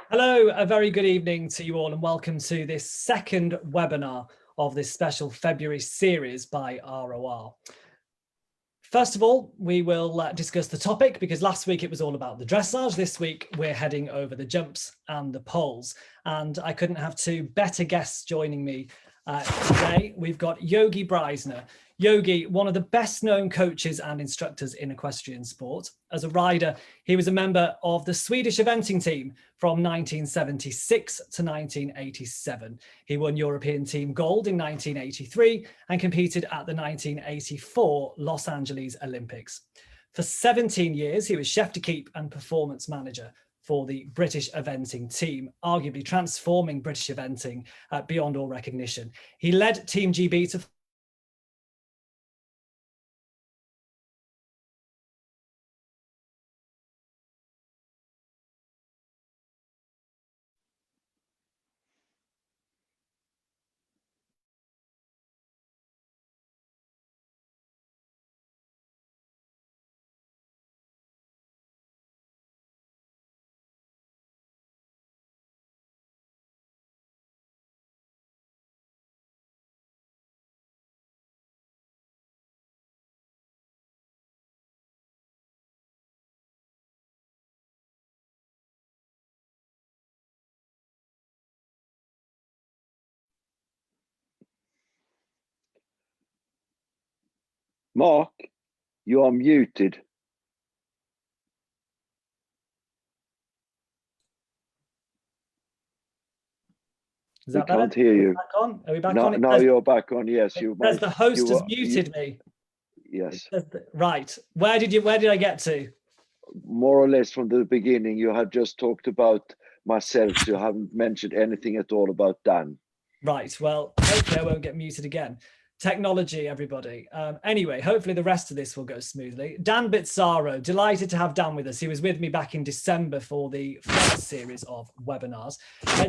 Hello, a very good evening to you all and welcome to this second webinar of this special February series by RoR. First of all, we will discuss the topic because last week it was all about the dressage. This week we're heading over the jumps and the poles, and I couldn't have two better guests joining me today. We've got Yogi Breisner. Yogi, one of the best known coaches and instructors in equestrian sport. As a rider, he was a member of the Swedish eventing team from 1976 to 1987. He won European team gold in 1983 and competed at the 1984 Los Angeles Olympics. For 17 years, he was chef de keep and performance manager for the British eventing team, arguably transforming British eventing beyond all recognition. He led Team GB to Mark, you are muted. Is that we can't better? hear you. Back on? Are we back no, on? now you're back on. Yes, you. Says the host has muted me. Yes. Right. Where did I get to? More or less from the beginning, you had just talked about myself. So you haven't mentioned anything at all about Dan. Right. Well, hopefully I won't get muted again. Technology, everybody. Anyway, hopefully the rest of this will go smoothly. Dan Bizzarro, delighted to have Dan with us. He was with me back in December for the first series of webinars.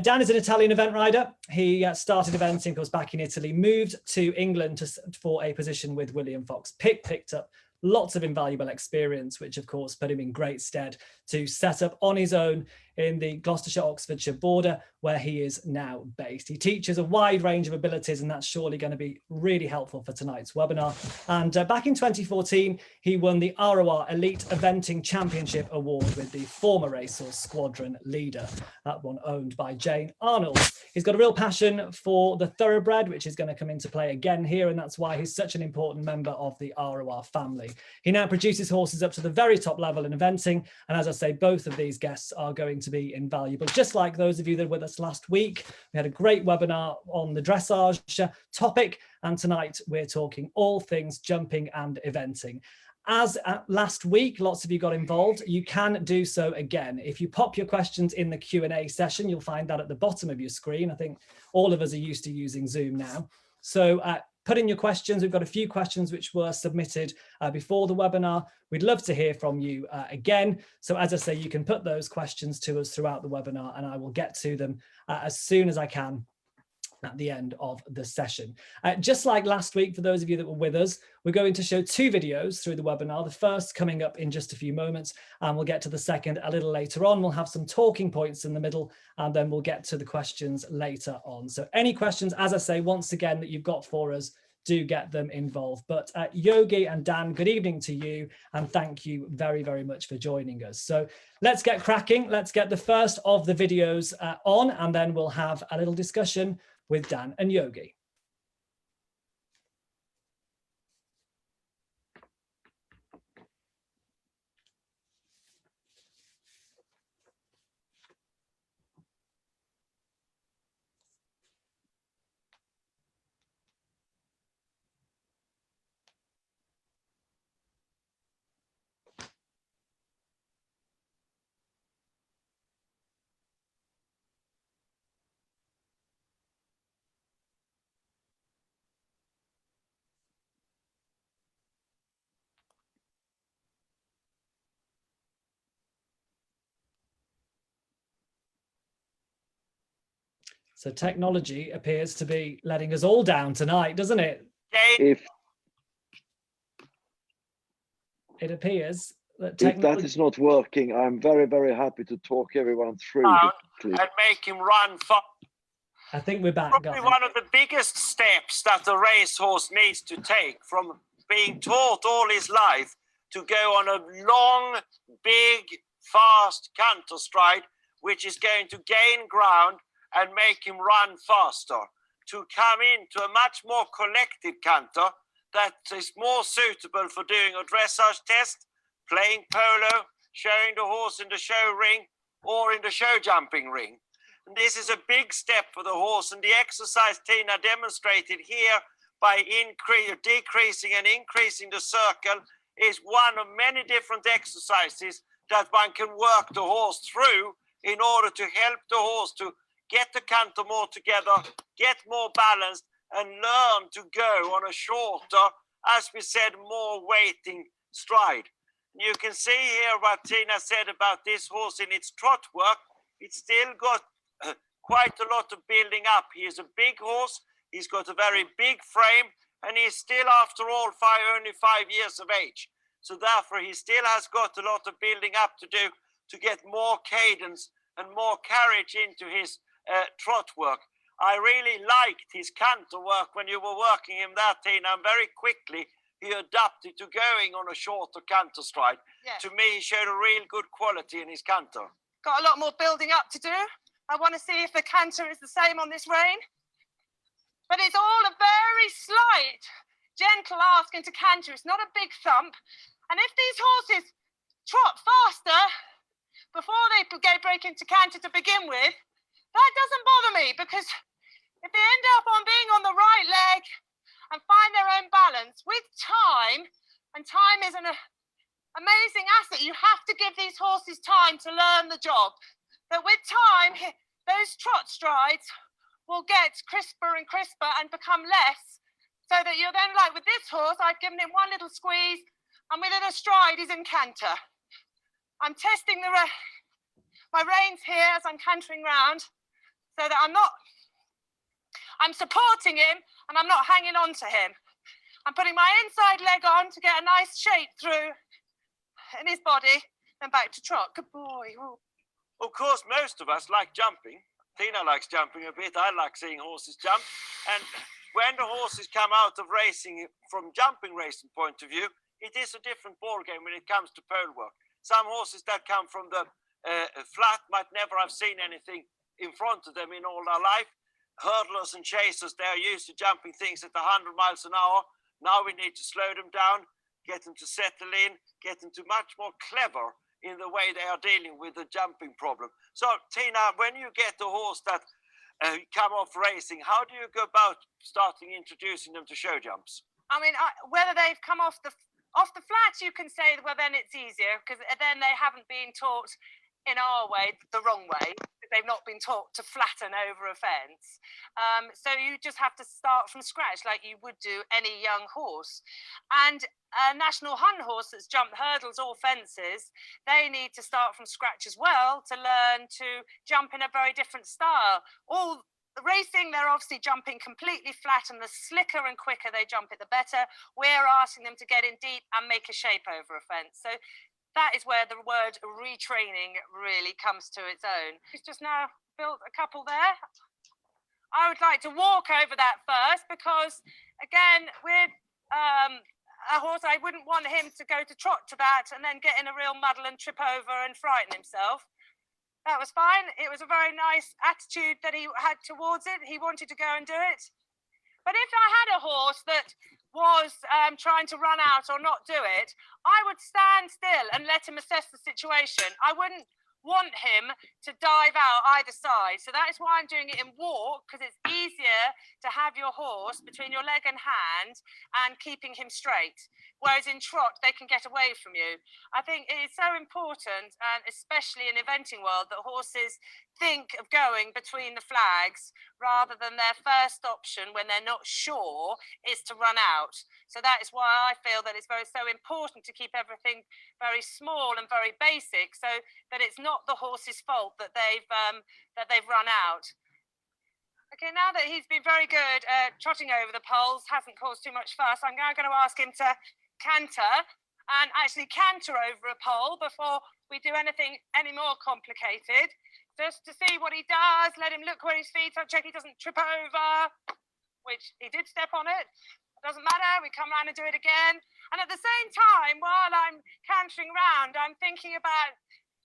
Dan is an Italian event rider. He started eventing, of course, back in Italy, moved to England for a position with William Fox Pick, picked up lots of invaluable experience, which of course put him in great stead to set up on his own in the Gloucestershire-Oxfordshire border, where he is now based. He teaches a wide range of abilities, and that's surely going to be really helpful for tonight's webinar. And back in 2014, he won the RoR Elite Eventing Championship Award with the former Racehorse Squadron leader, that one owned by Jane Arnold. He's got a real passion for the thoroughbred, which is going to come into play again here, and that's why he's such an important member of the RoR family. He now produces horses up to the very top level in eventing, and as I say, both of these guests are going to be invaluable, just like those of you that were with us last week. We had a great webinar on the dressage topic, and tonight we're talking all things jumping and eventing. As last week, lots of you got involved. You can do so again. If you pop your questions in the Q&A session, you'll find that at the bottom of your screen. I think all of us are used to using Zoom now. So put in your questions. We've got a few questions which were submitted before the webinar. We'd love to hear from you again. So as I say, you can put those questions to us throughout the webinar and I will get to them as soon as I can at the end of the session. Just like last week, for those of you that were with us, we're going to show 2 videos through the webinar. The first coming up in just a few moments, and we'll get to the second a little later on. We'll have some talking points in the middle, and then we'll get to the questions later on. So any questions, as I say, once again, that you've got for us, do get them involved. But Yogi and Dan, good evening to you, and thank you very, very much for joining us. So let's get cracking. Let's get the first of the videos on, and then we'll have a little discussion with Dan and Yogi. So technology appears to be letting us all down tonight, doesn't it? If It appears that if that is not working, I'm very, very happy to talk everyone through the clip. And make him run fast. I think we're back. Probably one of the biggest steps that the racehorse needs to take from being taught all his life to go on a long, big, fast canter stride, which is going to gain ground and make him run faster, to come into a much more collected canter that is more suitable for doing a dressage test, playing polo, showing the horse in the show ring or in the show jumping ring. And this is a big step for the horse, and the exercise Tina demonstrated here by decreasing and increasing the circle is one of many different exercises that one can work the horse through in order to help the horse to get the canter more together, get more balanced, and learn to go on a shorter, as we said, more waiting stride. You can see here what Tina said about this horse in its trot work. It's still got quite a lot of building up. He is a big horse. He's got a very big frame, and he's still, after all, only 5 years of age. So therefore, he still has got a lot of building up to do to get more cadence and more carriage into his trot work. I really liked his canter work when you were working him there, Tina, and very quickly he adapted to going on a shorter canter stride. Yeah. To me, he showed a real good quality in his canter. Got a lot more building up to do. I want to see if the canter is the same on this rein. But it's all a very slight, gentle ask into canter. It's not a big thump. And if these horses trot faster before they break into canter to begin with, that doesn't bother me, because if they end up on being on the right leg and find their own balance with time, and time is an amazing asset, you have to give these horses time to learn the job. That with time, those trot strides will get crisper and crisper and become less, so that you're then like with this horse, I've given him one little squeeze, and within a stride he's in canter. I'm testing my reins here as I'm cantering round, so that I'm supporting him and I'm not hanging on to him. I'm putting my inside leg on to get a nice shape through in his body and back to trot. Good boy. Ooh. Of course, most of us like jumping. Tina likes jumping a bit. I like seeing horses jump. And when the horses come out of racing from jumping racing point of view, it is a different ball game when it comes to pole work. Some horses that come from the flat might never have seen anything in front of them in all their life. Hurdlers and chasers, they're used to jumping things at 100 miles an hour. Now we need to slow them down, get them to settle in, get them to much more clever in the way they are dealing with the jumping problem. So, Tina, when you get a horse that come off racing, how do you go about starting introducing them to show jumps? I mean, whether they've come off the flats, you can say, well, then it's easier, because then they haven't been taught in our way, the wrong way. they've not been taught to flatten over a fence. So you just have to start from scratch like you would do any young horse. And a national hunt horse that's jumped hurdles or fences, they need to start from scratch as well to learn to jump in a very different style. All the racing, they're obviously jumping completely flat, and the slicker and quicker they jump it, the better. We're asking them to get in deep and make a shape over a fence. So that is where the word retraining really comes to its own. He's just now built a couple there. I would like to walk over that first because, again, with a horse, I wouldn't want him to go to trot to that and then get in a real muddle and trip over and frighten himself. That was fine. It was a very nice attitude that he had towards it. He wanted to go and do it. But if I had a horse that was trying to run out or not do it, I would stand still and let him assess the situation. I wouldn't want him to dive out either side. So that is why I'm doing it in walk, because it's easier to have your horse between your leg and hand and keeping him straight. Whereas in trot, they can get away from you. I think it is so important, and especially in eventing world, that horses think of going between the flags rather than their first option when they're not sure is to run out. So that is why I feel that it's so important to keep everything very small and very basic, so that it's not the horse's fault that they've run out. Okay, now that he's been very good at trotting over the poles, hasn't caused too much fuss, I'm now going to ask him to canter and actually canter over a pole before we do anything any more complicated, just to see what he does. Let him look where his feet are, check he doesn't trip over, which he did step on it. Doesn't matter, we come around and do it again. And at the same time, while I'm cantering round, I'm thinking about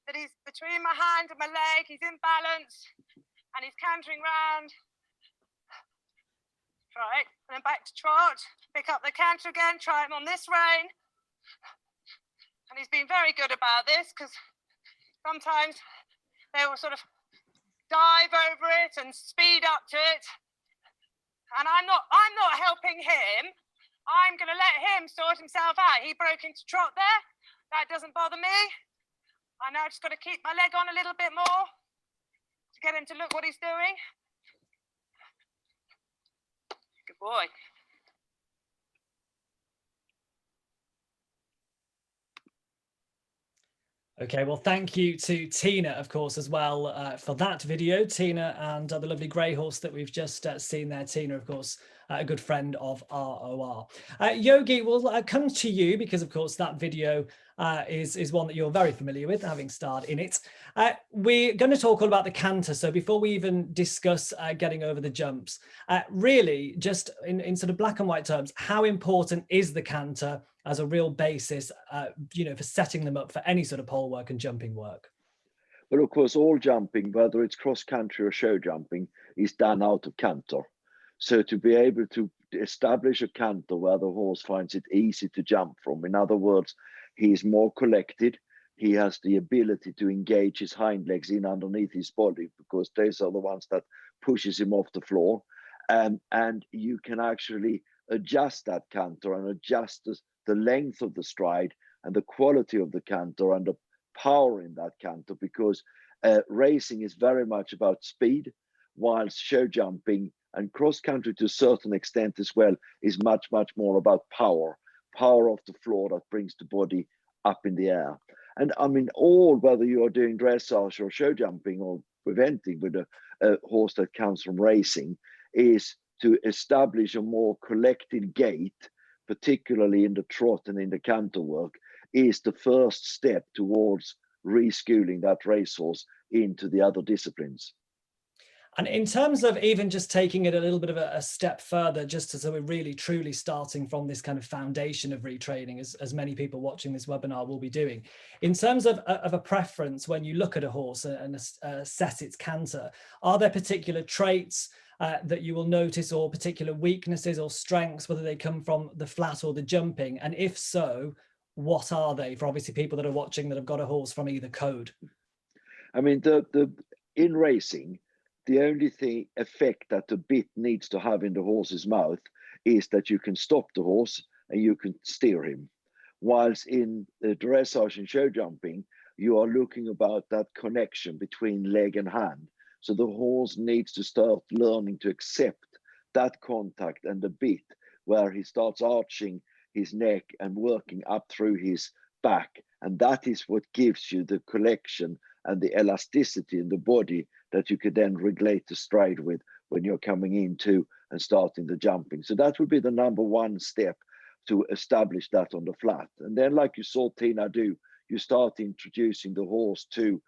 that he's between my hand and my leg, he's in balance, and he's cantering round. Right, and then back to trot, pick up the canter again, try him on this rein. And he's been very good about this, because sometimes they will sort of dive over it and speed up to it. And I'm not helping him. I'm going to let him sort himself out. He broke into trot there. That doesn't bother me. I now just got to keep my leg on a little bit more to get him to look what he's doing. Good boy. Okay, well, thank you to Tina, of course, as well for that video. Tina and the lovely grey horse that we've just seen there. Tina, of course, a good friend of RoR. Yogi, we'll come to you because, of course, that video is one that you're very familiar with, having starred in it. We're going to talk all about the canter. So before we even discuss getting over the jumps, really, just in sort of black and white terms, how important is the canter as a real basis, for setting them up for any sort of pole work and jumping work? Well, of course, all jumping, whether it's cross country or show jumping, is done out of canter. So to be able to establish a canter where the horse finds it easy to jump from, in other words, he is more collected, he has the ability to engage his hind legs in underneath his body, because those are the ones that pushes him off the floor. And you can actually adjust that canter and adjust the length of the stride and the quality of the canter and the power in that canter, because racing is very much about speed, whilst show jumping and cross country to a certain extent as well is much more about power off the floor that brings the body up in the air. And I mean, whether you are doing dressage or show jumping or eventing with a horse that comes from racing, is to establish a more collected gait, particularly in the trot and in the canter work, is the first step towards reschooling that racehorse into the other disciplines. And in terms of even just taking it a little bit of a step further, just so we're really truly starting from this kind of foundation of retraining, as many people watching this webinar will be doing, in terms of a preference when you look at a horse and assess its canter, are there particular traits that you will notice, or particular weaknesses or strengths, whether they come from the flat or the jumping? And if so, what are they, for obviously people that are watching that have got a horse from either code? I mean, in racing, the only effect that the bit needs to have in the horse's mouth is that you can stop the horse and you can steer him. Whilst in the dressage and show jumping, you are looking about that connection between leg and hand. So the horse needs to start learning to accept that contact and the bit where he starts arching his neck and working up through his back. And that is what gives you the collection and the elasticity in the body that you could then regulate the stride with when you're coming into and starting the jumping. So that would be the number one step to establish that on the flat. And then, like you saw Tina do, you start introducing the horse to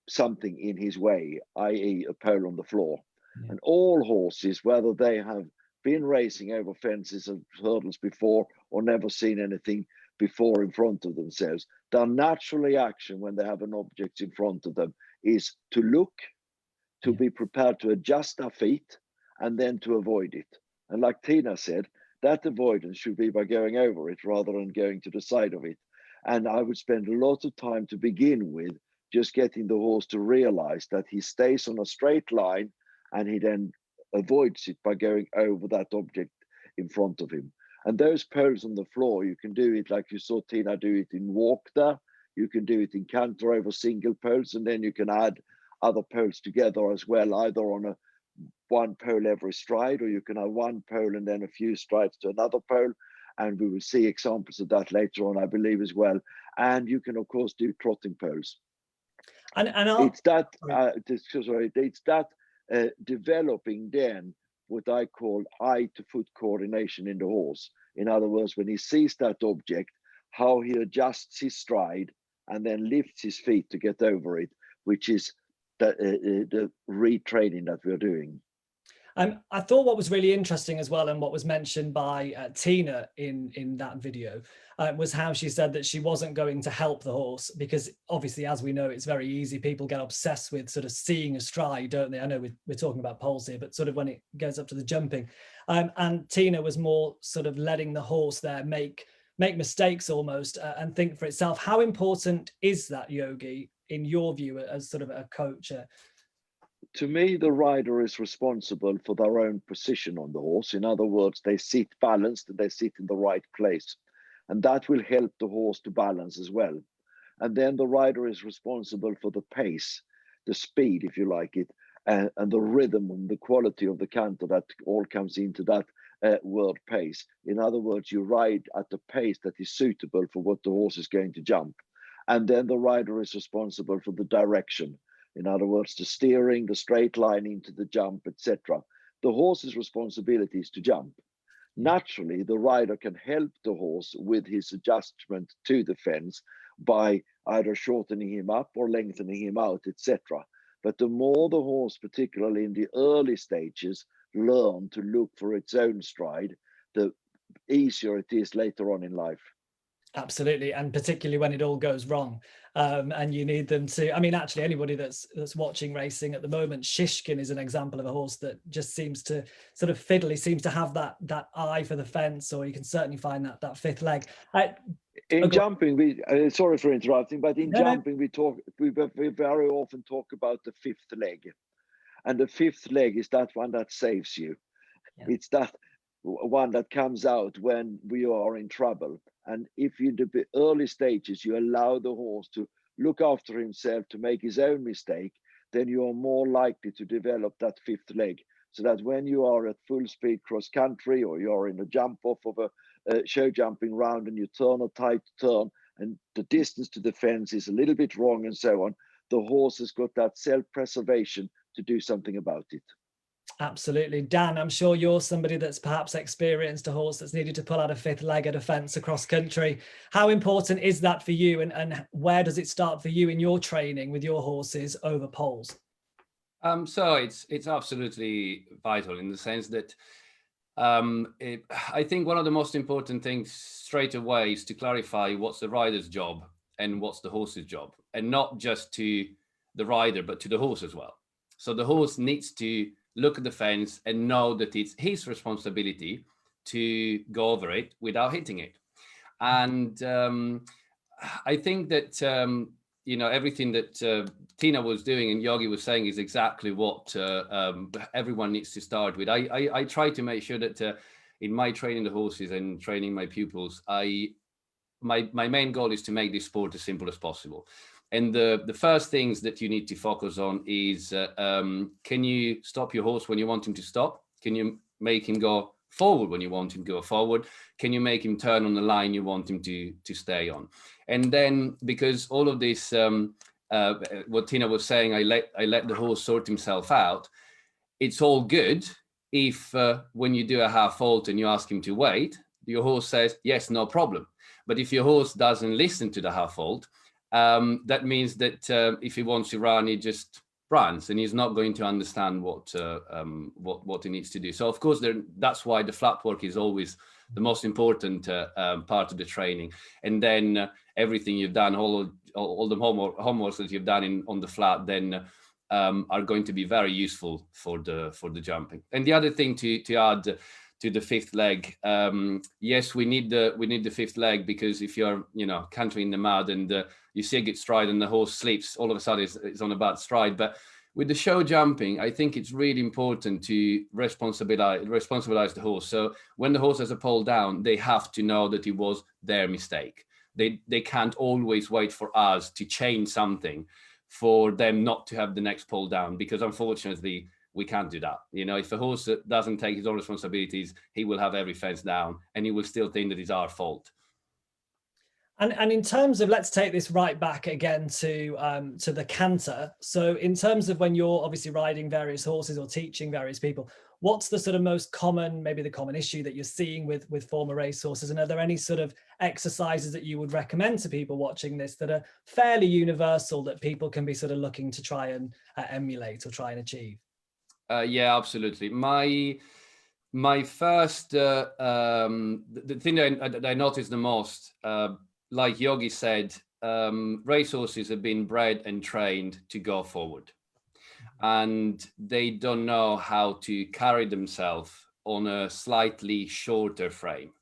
something in his way, i.e. a pole on the floor. Yeah. And all horses, whether they have been racing over fences and hurdles before or never seen anything before in front of themselves, their natural reaction when they have an object in front of them is to look, to be prepared to adjust their feet, and then to avoid it. And like Tina said, that avoidance should be by going over it rather than going to the side of it. And I would spend a lot of time to begin with just getting the horse to realize that he stays on a straight line and he then avoids it by going over that object in front of him. And those poles on the floor, you can do it like you saw Tina do it in walk there. You can do it in canter over single poles, and then you can add other poles together as well, either on a one pole every stride, or you can have one pole and then a few strides to another pole. And we will see examples of that later on, I believe, as well. And you can, of course, do trotting poles. And it's that, developing then what I call eye to foot coordination in the horse. In other words, when he sees that object, how he adjusts his stride and then lifts his feet to get over it, which is the retraining that we're doing. I thought what was really interesting as well, and what was mentioned by Tina in that video, was how she said that she wasn't going to help the horse, because obviously, as we know, it's very easy. People get obsessed with sort of seeing a stride, don't they? I know we're talking about poles here, but sort of when it goes up to the jumping. And Tina was more sort of letting the horse there make mistakes almost and think for itself. How important is that, Yogi, in your view, as sort of a coach? To me, the rider is responsible for their own position on the horse. In other words, they sit balanced and they sit in the right place. And that will help the horse to balance as well. And then the rider is responsible for the pace, the speed, if you like it, and the rhythm and the quality of the canter. That all comes into that word pace. In other words, you ride at the pace that is suitable for what the horse is going to jump. And then the rider is responsible for the direction. In other words, the steering, the straight line into the jump, etc. The horse's responsibility is to jump. Naturally, the rider can help the horse with his adjustment to the fence by either shortening him up or lengthening him out, etc. But the more the horse, particularly in the early stages, learn to look for its own stride, the easier it is later on in life. Absolutely, and particularly when it all goes wrong, and you need them to. I mean, actually, anybody that's watching racing at the moment, Shishkin is an example of a horse that just seems to sort of fiddle. He seems to have that eye for the fence, or you can certainly find that fifth leg. In jumping, we sorry for interrupting, but in jumping, we very often talk about the fifth leg, and the fifth leg is that one that saves you. Yeah. It's that one that comes out when we are in trouble. And if in the early stages you allow the horse to look after himself, to make his own mistake, then you are more likely to develop that fifth leg. So that when you are at full speed cross country, or you're in a jump off of a show jumping round and you turn a tight turn and the distance to the fence is a little bit wrong and so on, the horse has got that self-preservation to do something about it. Absolutely. Dan, I'm sure you're somebody that's perhaps experienced a horse that's needed to pull out a fifth leg at a fence across country. How important is that for you, and where does it start for you in your training with your horses over poles? So it's absolutely vital in the sense that I think one of the most important things straight away is to clarify what's the rider's job and what's the horse's job, and not just to the rider, but to the horse as well. So the horse needs to look at the fence and know that it's his responsibility to go over it without hitting it. And I think that, everything that Tina was doing and Yogi was saying is exactly what everyone needs to start with. I try to make sure that in my training the horses and training my pupils, my main goal is to make this sport as simple as possible. And the first things that you need to focus on is, can you stop your horse when you want him to stop? Can you make him go forward when you want him to go forward? Can you make him turn on the line you want him to stay on? And then, because all of this, what Tina was saying, I let the horse sort himself out. It's all good if when you do a half halt and you ask him to wait, your horse says, yes, no problem. But if your horse doesn't listen to the half halt, that means that if he wants to run, he just runs, and he's not going to understand what he needs to do. So of course, that's why the flat work is always the most important part of the training. And then everything you've done, all the homework that you've done on the flat, then are going to be very useful for the jumping. And the other thing to add to the fifth leg, yes, we need the fifth leg, because if you're cantering in the mud and you see a good stride and the horse sleeps, all of a sudden it's on a bad stride. But with the show jumping, I think it's really important to responsibilize the horse. So when the horse has a pole down, they have to know that it was their mistake. They can't always wait for us to change something for them not to have the next pole down, because unfortunately we can't do that. If a horse doesn't take his own responsibilities, he will have every fence down and he will still think that it's our fault. And in terms of, let's take this right back again to the canter. So in terms of when you're obviously riding various horses or teaching various people, what's the sort of most common, maybe the common issue that you're seeing with former race horses? And are there any sort of exercises that you would recommend to people watching this that are fairly universal that people can be sort of looking to try and emulate or try and achieve? Yeah, absolutely. My first, the thing that I noticed the most, like Yogi said, racehorses have been bred and trained to go forward, and they don't know how to carry themselves on a slightly shorter frame.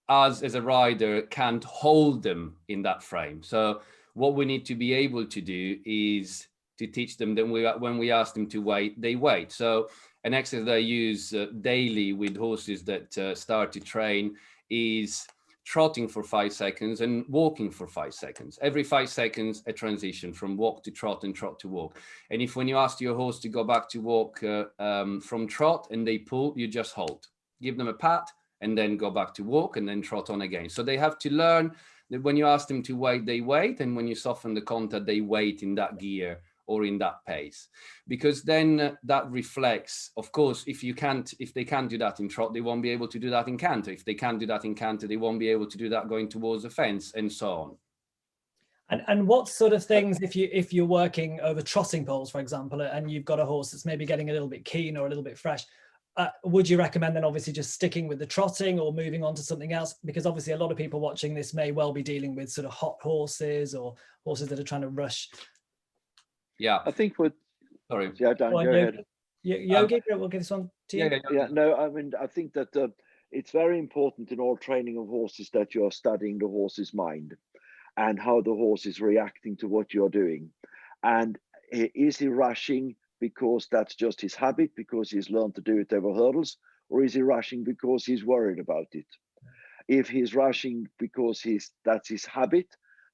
Us as a rider can't hold them in that frame. So what we need to be able to do is to teach them that when we ask them to wait, they wait. So an exercise that I use daily with horses that start to train is trotting for 5 seconds and walking for 5 seconds. Every 5 seconds, a transition from walk to trot and trot to walk. And if when you ask your horse to go back to walk from trot and they pull, you just hold. Give them a pat and then go back to walk and then trot on again. So they have to learn that when you ask them to wait, they wait. And when you soften the contact, they wait in that gear or in that pace, because then that reflects, of course, if they can't do that in trot, they won't be able to do that in canter. If they can't do that in canter, they won't be able to do that going towards the fence, and so on. And what sort of things, if you're working over trotting poles, for example, and you've got a horse that's maybe getting a little bit keen or a little bit fresh, would you recommend then obviously just sticking with the trotting or moving on to something else? Because obviously a lot of people watching this may well be dealing with sort of hot horses or horses that are trying to rush. Yeah, I think sorry. Yeah, Dan, go ahead. Yogi, we'll give this one to you. Yeah, no, I mean, I think that it's very important in all training of horses that you are studying the horse's mind and how the horse is reacting to what you're doing. And is he rushing because that's just his habit, because he's learned to do it over hurdles, or is he rushing because he's worried about it? If he's rushing because that's his habit,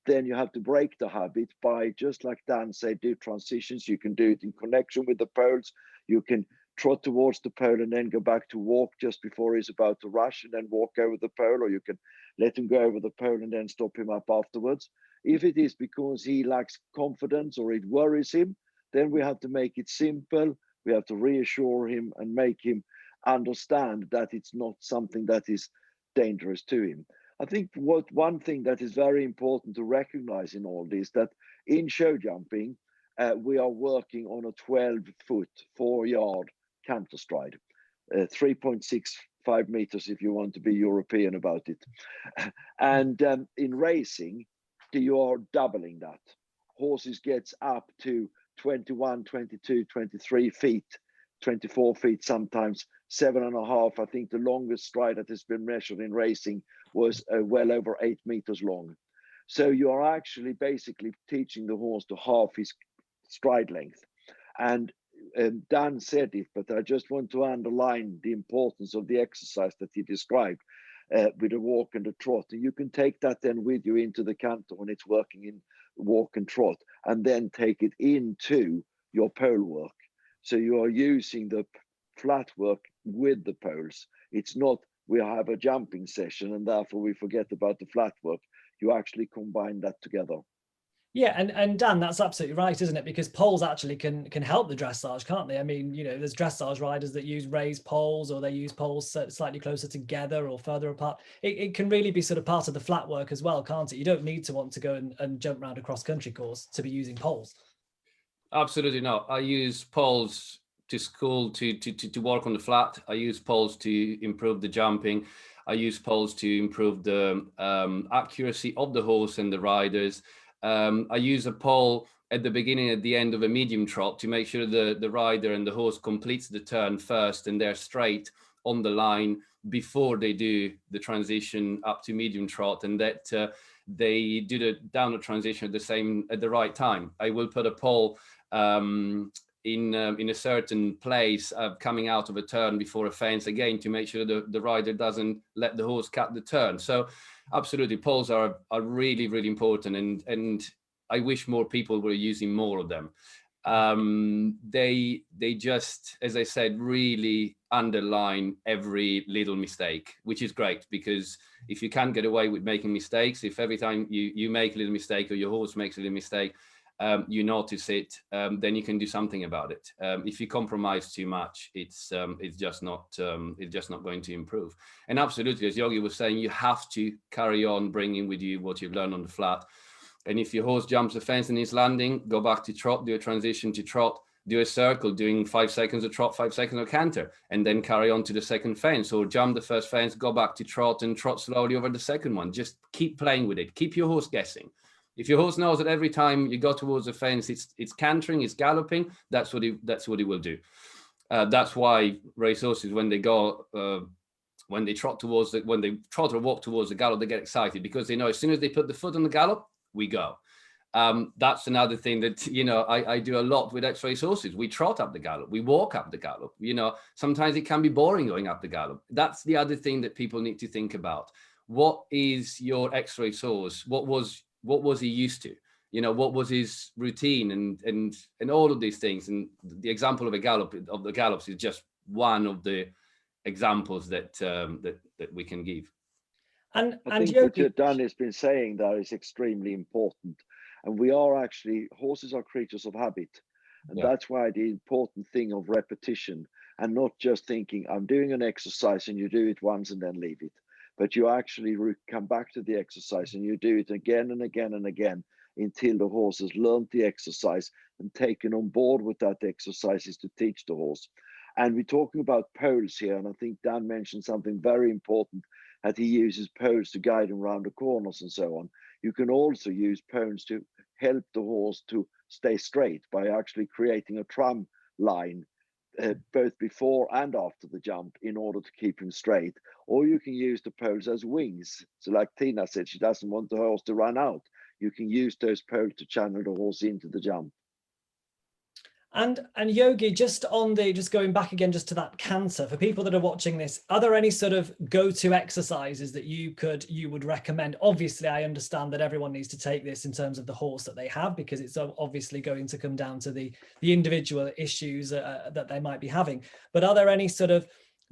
then you have to break the habit by, just like Dan said, do transitions. You can do it in connection with the poles. You can trot towards the pole and then go back to walk just before he's about to rush and then walk over the pole, or you can let him go over the pole and then stop him up afterwards. If it is because he lacks confidence or it worries him, then we have to make it simple. We have to reassure him and make him understand that it's not something that is dangerous to him. I think one thing that is very important to recognize in all this, that in show jumping, we are working on a 12-foot, 4-yard canter stride, 3.65 meters if you want to be European about it. And in racing, you are doubling that. Horses gets up to 21, 22, 23 feet, 24 feet, sometimes 7.5. I think the longest stride that has been measured in racing was well over 8 meters long. So you are actually basically teaching the horse to half his stride length. And Dan said it, but I just want to underline the importance of the exercise that he described. with the walk and the trot. And you can take that then with you into the canter when it's working in walk and trot, and then take it into your pole work. So you are using the flat work with the poles. It's not we have a jumping session and therefore we forget about the flat work. You actually combine that together. Yeah, and Dan, that's absolutely right, isn't it? Because poles actually can help the dressage, can't they? I mean, you know, there's dressage riders that use raised poles, or they use poles slightly closer together or further apart. It can really be sort of part of the flat work as well, can't it? You don't need to want to go and jump around a cross-country course to be using poles. Absolutely not. I use poles to school to work on the flat. I use poles to improve the jumping. I use poles to improve the accuracy of the horse and the riders. I use a pole at the beginning, at the end of a medium trot to make sure the rider and the horse completes the turn first and they're straight on the line before they do the transition up to medium trot, and that they do the downward transition at the right time. I will put a pole in a certain place coming out of a turn before a fence, again to make sure the rider doesn't let the horse cut the turn. So absolutely, poles are really, really important, and I wish more people were using more of them. They just, as I said, really underline every little mistake, which is great, because if you can't get away with making mistakes, if every time you make a little mistake or your horse makes a little mistake, you notice it, then you can do something about it. If you compromise too much, it's just not going to improve. And absolutely, as Yogi was saying, you have to carry on bringing with you what you've learned on the flat. And if your horse jumps the fence and is landing, go back to trot, do a transition to trot, do a circle, doing 5 seconds of trot, 5 seconds of canter, and then carry on to the second fence, or jump the first fence, go back to trot and trot slowly over the second one. Just keep playing with it. Keep your horse guessing. If your horse knows that every time you go towards the fence, it's cantering, it's galloping, that's what he will do. That's why race horses, when they trot or walk towards the gallop, they get excited, because they know as soon as they put the foot on the gallop, we go. That's another thing that, you know, I do a lot with X-race horses. We trot up the gallop, we walk up the gallop. You know, sometimes it can be boring going up the gallop. That's the other thing that people need to think about. What is your X-race horse? What was he used to? You know, what was his routine, and all of these things. And the example of the gallops is just one of the examples that we can give. And I think Yogi, what Dan has been saying there is extremely important. And we are actually, horses are creatures of habit. And that's why the important thing of repetition, and not just thinking, I'm doing an exercise and you do it once and then leave it. But you actually come back to the exercise and you do it again and again and again until the horse has learned the exercise and taken on board with that exercise is to teach the horse. And we're talking about poles here. And I think Dan mentioned something very important, that he uses poles to guide him around the corners and so on. You can also use poles to help the horse to stay straight by actually creating a tram line both before and after the jump in order to keep him straight. Or you can use the poles as wings. So like Tina said, she doesn't want the horse to run out. You can use those poles to channel the horse into the jump. And Yogi, just going back again, just to that canter, for people that are watching this, are there any sort of go-to exercises that you would recommend? Obviously, I understand that everyone needs to take this in terms of the horse that they have, because it's obviously going to come down to the individual issues that they might be having. But are there any sort of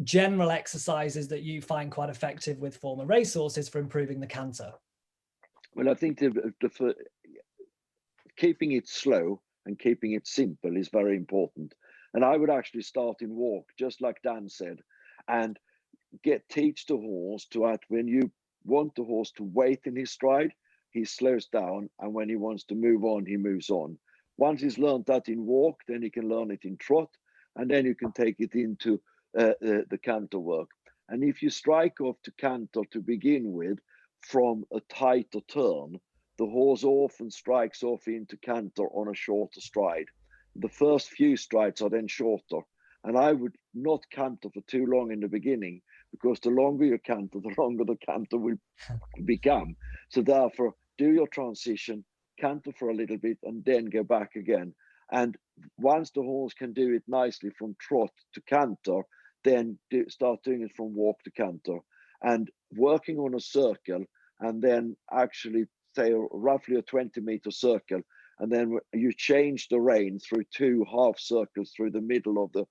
general exercises that you find quite effective with former racehorses for improving the canter? Well, I think keeping it slow and keeping it simple is very important. And I would actually start in walk, just like Dan said, and teach the horse to, when you want the horse to wait in his stride, he slows down, and when he wants to move on, he moves on. Once he's learned that in walk, then he can learn it in trot, and then you can take it into the canter work. And if you strike off to canter to begin with from a tighter turn, the horse often strikes off into canter on a shorter stride. The first few strides are then shorter. And I would not canter for too long in the beginning, because the longer you canter, the longer the canter will become. So therefore, do your transition, canter for a little bit, and then go back again. And once the horse can do it nicely from trot to canter, then start doing it from walk to canter. and working on a circle, and then actually say roughly a 20-meter circle, and then you change the rein through 2 half circles through the middle of the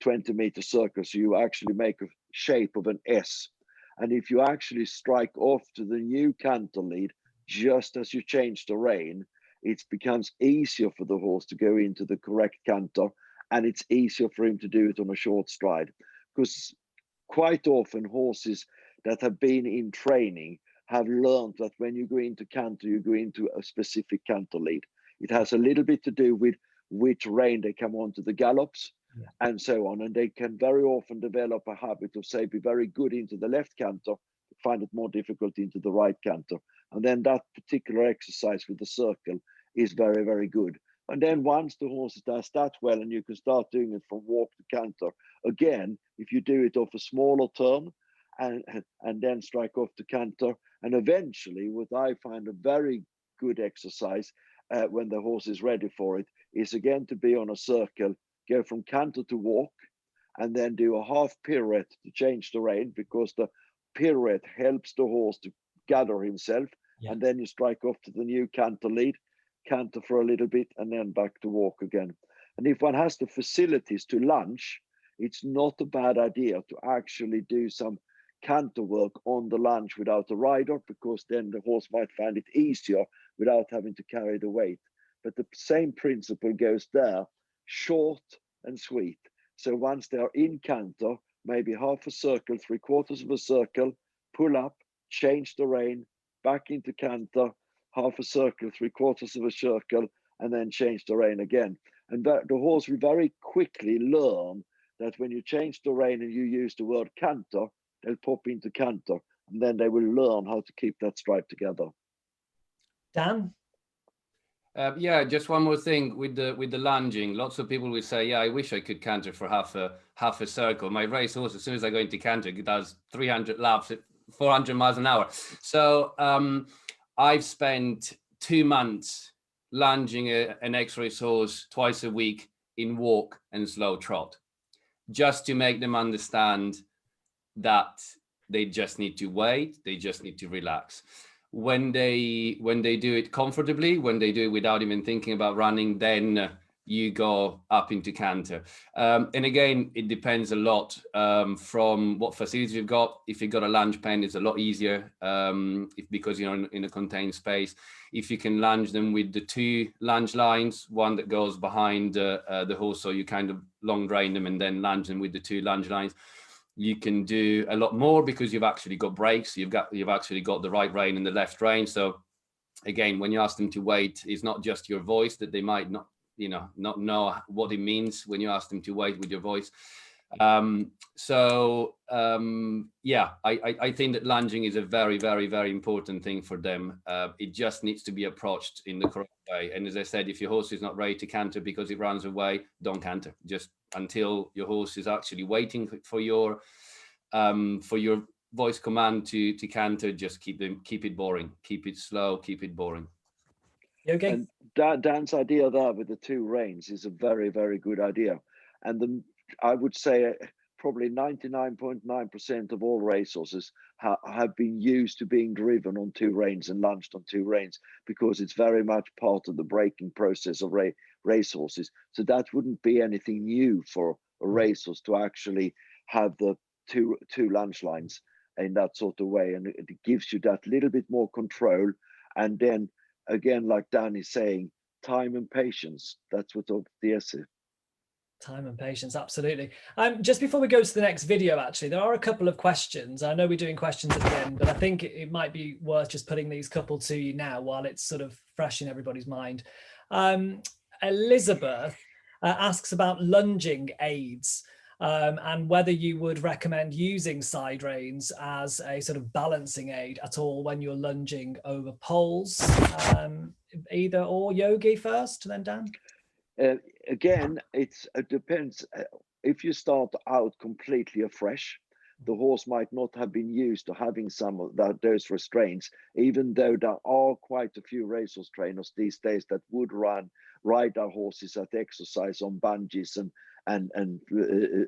20-meter circle, so you actually make a shape of an S. And if you actually strike off to the new canter lead just as you change the rein, it becomes easier for the horse to go into the correct canter, and it's easier for him to do it on a short stride. Because quite often horses that have been in training have learned that when you go into canter, you go into a specific canter lead. It has a little bit to do with which rein they come onto the gallops, and so on. And they can very often develop a habit of, say, be very good into the left canter, find it more difficult into the right canter. And then that particular exercise with the circle is very, very good. And then once the horse does that well, and you can start doing it from walk to canter, again, if you do it off a smaller turn and then strike off to canter, and eventually what I find a very good exercise when the horse is ready for it is again to be on a circle, go from canter to walk, and then do a half pirouette to change the rein, because the pirouette helps the horse to gather himself. And then you strike off to the new canter lead, canter for a little bit, and then back to walk again. And if one has the facilities to lunge, it's not a bad idea to actually do some canter work on the lunge without a rider, because then the horse might find it easier without having to carry the weight. But the same principle goes there, short and sweet. So once they are in canter, maybe half a circle, 3/4 of a circle, pull up, change the rein, back into canter, half a circle, 3/4 of a circle, and then change the rein again. And that, the horse will very quickly learn that when you change the rein and you use the word canter, they'll pop into canter, and then they will learn how to keep that stride together. Dan? Yeah, just one more thing with the lunging. Lots of people will say, "Yeah, I wish I could canter for half a circle." My race horse, as soon as I go into canter, it does 300 laps at 400 miles an hour. So I've spent 2 months lunging an X-race horse twice a week in walk and slow trot, just to make them understand that they just need to wait, they just need to relax. When they do it comfortably, when they do it without even thinking about running, then you go up into canter. And again, it depends a lot from what facilities you've got. If you've got a lunge pen, it's a lot easier because you're in a contained space. If you can lunge them with the 2 lunge lines, one that goes behind the horse, so you kind of long drain them and then lunge them with the 2 lunge lines, you can do a lot more because you've actually got brakes. You've actually got the right rein and the left rein. So again, when you ask them to wait, it's not just your voice that they might not know what it means when you ask them to wait with your voice. Yeah, I think that lunging is a very, very, very important thing for them. It just needs to be approached in the correct way. And as I said, if your horse is not ready to canter because it runs away, don't canter. Just until your horse is actually waiting for your voice command to canter, just keep it boring, keep it slow, keep it boring. Yogi? And Dan's idea there with the 2 reins is a very, very good idea. And I would say probably 99.9% of all racehorses have been used to being driven on 2 reins and lunged on 2 reins, because it's very much part of the breaking process of racehorses. So that wouldn't be anything new for a racehorse to actually have the two lunge lines in that sort of way. And it gives you that little bit more control. And then again, like Dan is saying, time and patience. That's what the essay. Time and patience, absolutely. Just before we go to the next video, actually, there are a couple of questions. I know we're doing questions at the end, but I think it might be worth just putting these couple to you now while it's sort of fresh in everybody's mind. Elizabeth asks about lunging aids and whether you would recommend using side reins as a sort of balancing aid at all when you're lunging over poles. Either or. Yogi first, then Dan. Again, it depends. If you start out completely afresh, the horse might not have been used to having some of those restraints, even though there are quite a few racehorse trainers these days that would ride their horses at exercise on bungees and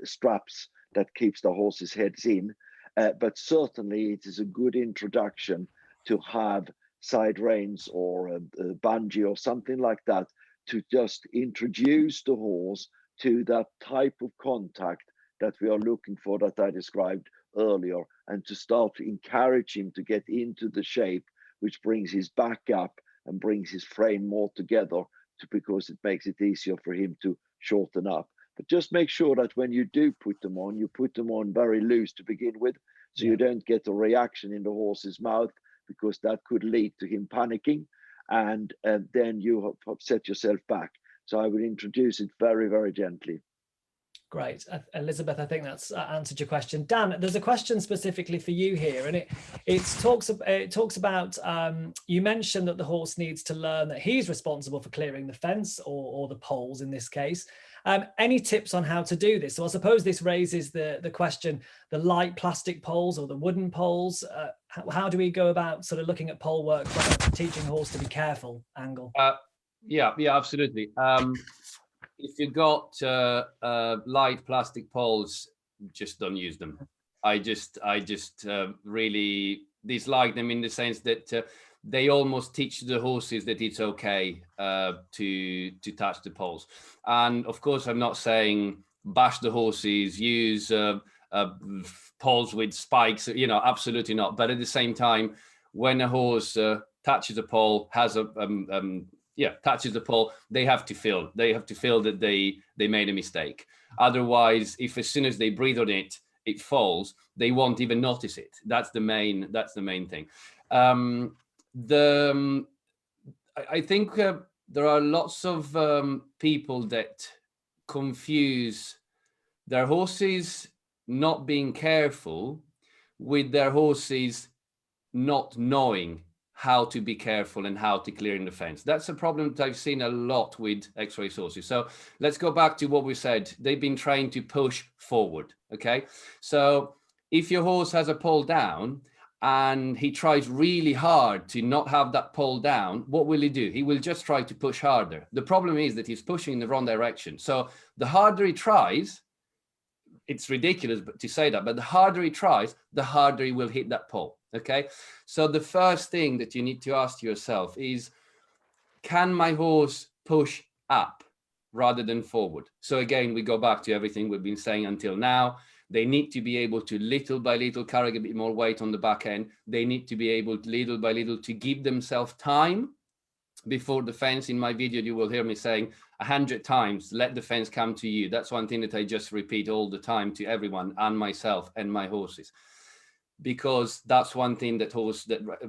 straps that keeps the horses' heads in. but certainly it is a good introduction to have side reins or a bungee or something like that, to just introduce the horse to that type of contact that we are looking for, that I described earlier, and to start to encourage him to get into the shape which brings his back up and brings his frame more together, because it makes it easier for him to shorten up. But just make sure that when you do put them on, you put them on very loose to begin with, so you don't get a reaction in the horse's mouth, because that could lead to him panicking, and then you have set yourself back. So I would introduce it very, very gently. Great. Elizabeth, I think that's answered your question. Dan, there's a question specifically for you here, and it talks about, you mentioned that the horse needs to learn that he's responsible for clearing the fence, or the poles in this case. Any tips on how to do this? So I suppose this raises the question, the light plastic poles or the wooden poles. How do we go about sort of looking at pole work from a teaching horse to be careful angle? Yeah, absolutely. If you got light plastic poles, just don't use them. I just really dislike them, in the sense that they almost teach the horses that it's okay to touch the poles. And of course, I'm not saying bash the horses, use poles with spikes, absolutely not. But at the same time, when a horse touches a pole, has touches the pole, they have to feel that they made a mistake. Otherwise, if as soon as they breathe on it, it falls, they won't even notice it. That's the main thing. I think there are lots of people that confuse their horses not being careful with their horses not knowing how to be careful and how to clear in the fence. That's a problem that I've seen a lot with X-race horses. So let's go back to what we said. They've been trained to push forward, okay? So if your horse has a pole down and he tries really hard to not have that pole down, what will he do? He will just try to push harder. The problem is that he's pushing in the wrong direction. So the harder he tries, it's ridiculous to say that, but the harder he tries, the harder he will hit that pole. Okay, so the first thing that you need to ask yourself is, can my horse push up rather than forward? So again, we go back to everything we've been saying until now. They need to be able to little by little carry a bit more weight on the back end. They need to be able to little by little to give themselves time before the fence. In my video, you will hear me saying 100 times, let the fence come to you. That's one thing that I just repeat all the time to everyone and myself and my horses, because that's one thing that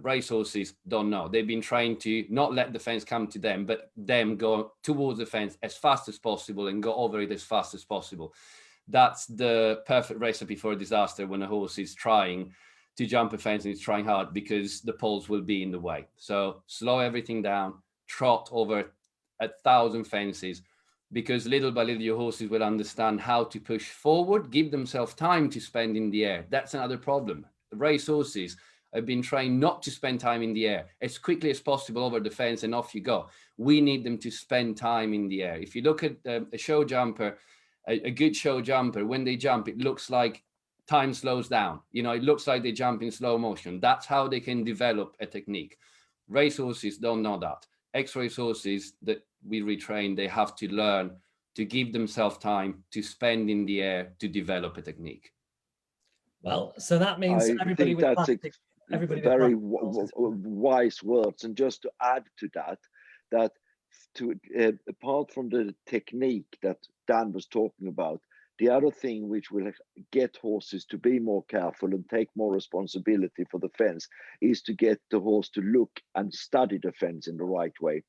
race horses don't know. They've been trained to not let the fence come to them, but them go towards the fence as fast as possible and go over it as fast as possible. That's the perfect recipe for a disaster when a horse is trying to jump a fence and it's trying hard, because the poles will be in the way. So slow everything down, trot over 1,000 fences, because little by little your horses will understand how to push forward, give themselves time to spend in the air. That's another problem. Race horses have been trained not to spend time in the air, as quickly as possible over the fence and off you go. We need them to spend time in the air. If you look at a show jumper, a good show jumper, when they jump, it looks like time slows down. It looks like they jump in slow motion. That's how they can develop a technique. Race horses don't know that. X-race horses that we retrain, they have to learn to give themselves time to spend in the air to develop a technique. Well, so that means everybody with plastic. Very wise words. And just to add to that apart from the technique that Dan was talking about, the other thing which will get horses to be more careful and take more responsibility for the fence is to get the horse to look and study the fence in the right way.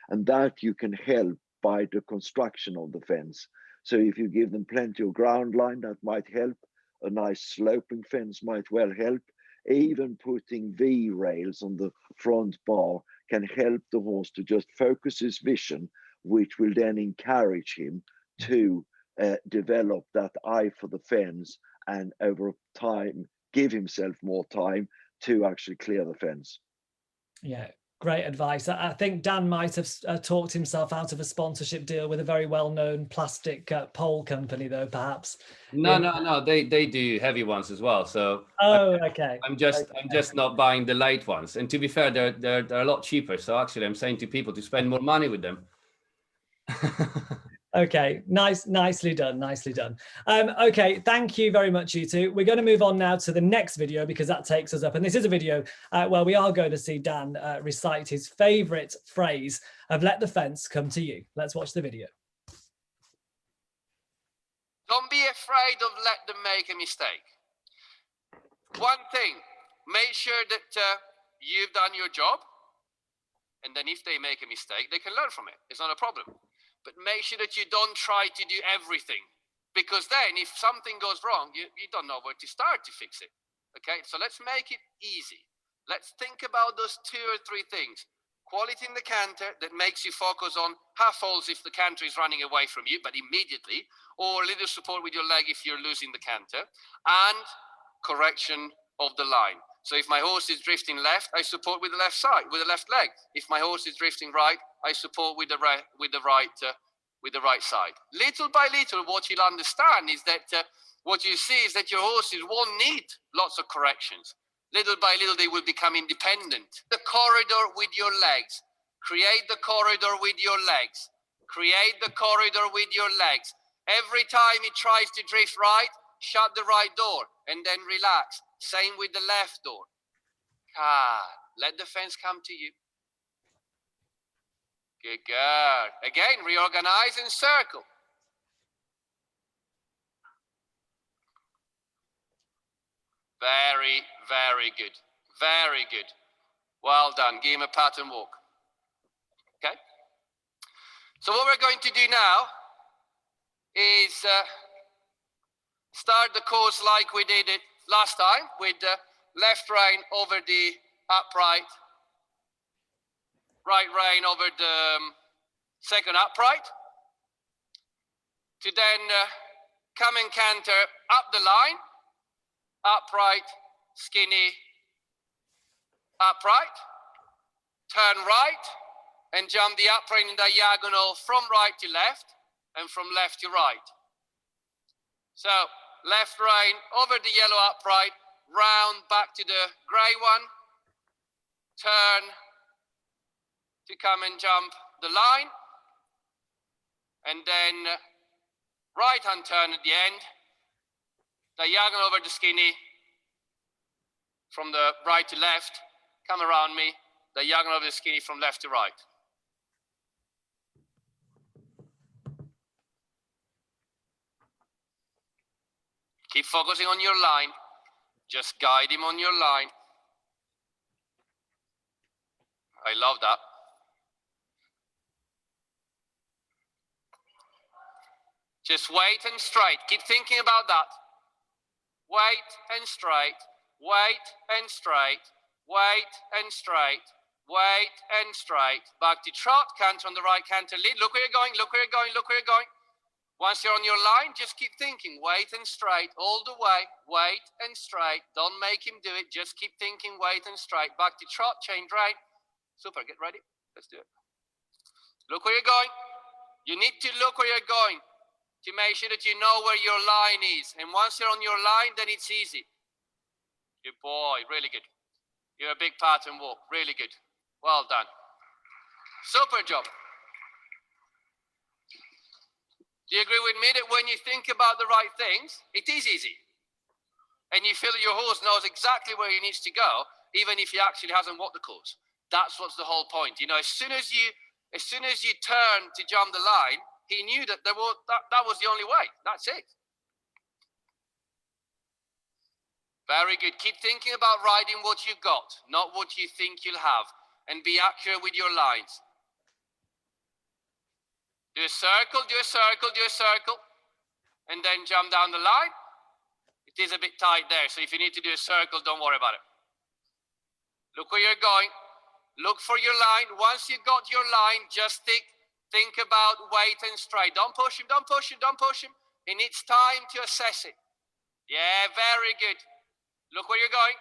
And that you can help by the construction of the fence. So if you give them plenty of ground line, that might help. A nice sloping fence might well help. Even putting V rails on the front bar can help the horse to just focus his vision, which will then encourage him to develop that eye for the fence, and over time give himself more time to actually clear the fence. Yeah, Great advice. I think Dan might have talked himself out of a sponsorship deal with a very well-known plastic pole company, though, perhaps. No. They do heavy ones as well. So okay. I'm just not buying the light ones. And to be fair, they're a lot cheaper. So actually, I'm saying to people to spend more money with them. Okay, nicely done. Okay, thank you very much, you two. We're going to move on now to the next video because that takes us up. And this is a video where we are going to see Dan recite his favorite phrase of "Let the fence come to you." Let's watch the video. Don't be afraid of let them make a mistake. One thing, make sure that you've done your job. And then if they make a mistake, they can learn from it. It's not a problem. But make sure that you don't try to do everything, because then if something goes wrong, you don't know where to start to fix it. Okay, so let's make it easy. Let's think about those 2 or 3 things. Quality in the canter that makes you focus on half holes if the canter is running away from you, but immediately, or a little support with your leg if you're losing the canter, and correction of the line. So if my horse is drifting left, I support with the left side, with the left leg. If my horse is drifting right, I support with the right side. Little by little, what you'll understand is that what you see is that your horses won't need lots of corrections. Little by little, they will become independent. The corridor with your legs. Create the corridor with your legs. Create the corridor with your legs. Every time it tries to drift right, shut the right door and then relax. Same with the left door. Let the fence come to you. Good girl. Again, reorganize and circle. Very, very good. Very good. Well done. Give him a pat and walk. Okay. So what we're going to do now is start the course like we did it last time, with the left rein over the upright, right rein over the second upright, to then come and canter up the line, upright, skinny, upright, turn right, and jump the upright in diagonal from right to left and from left to right. So left rein over the yellow upright, round back to the grey one, turn to come and jump the line, and then right hand turn at the end, diagonal over the skinny, from the right to left, come around me, diagonal over the skinny from left to right. Keep focusing on your line. Just guide him on your line. I love that. Just wait and straight. Keep thinking about that. Wait and straight. Wait and straight. Wait and straight. Wait and straight. Back to trot. Canter on the right, canter lead. Look where you're going. Look where you're going. Look where you're going. Once you're on your line, just keep thinking, wait and straight all the way, wait and straight. Don't make him do it. Just keep thinking, wait and straight. Back to trot, chain right. Super, get ready. Let's do it. Look where you're going. You need to look where you're going to make sure that you know where your line is. And once you're on your line, then it's easy. Good boy, really good. You're a big pattern walk, really good. Well done. Super job. Do you agree with me that when you think about the right things, it is easy? And you feel that your horse knows exactly where he needs to go, even if he actually hasn't walked the course. That's what's the whole point. You know, as soon as you turn to jump the line, he knew that that was the only way. That's it. Very good. Keep thinking about riding what you've got, not what you think you'll have, and be accurate with your lines. Do a circle, do a circle, do a circle, and then jump down the line. It is a bit tight there, so if you need to do a circle, don't worry about it. Look where you're going. Look for your line. Once you've got your line, just think about wait and straight. Don't push him, don't push him, don't push him. He needs time to assess it. Yeah, very good. Look where you're going.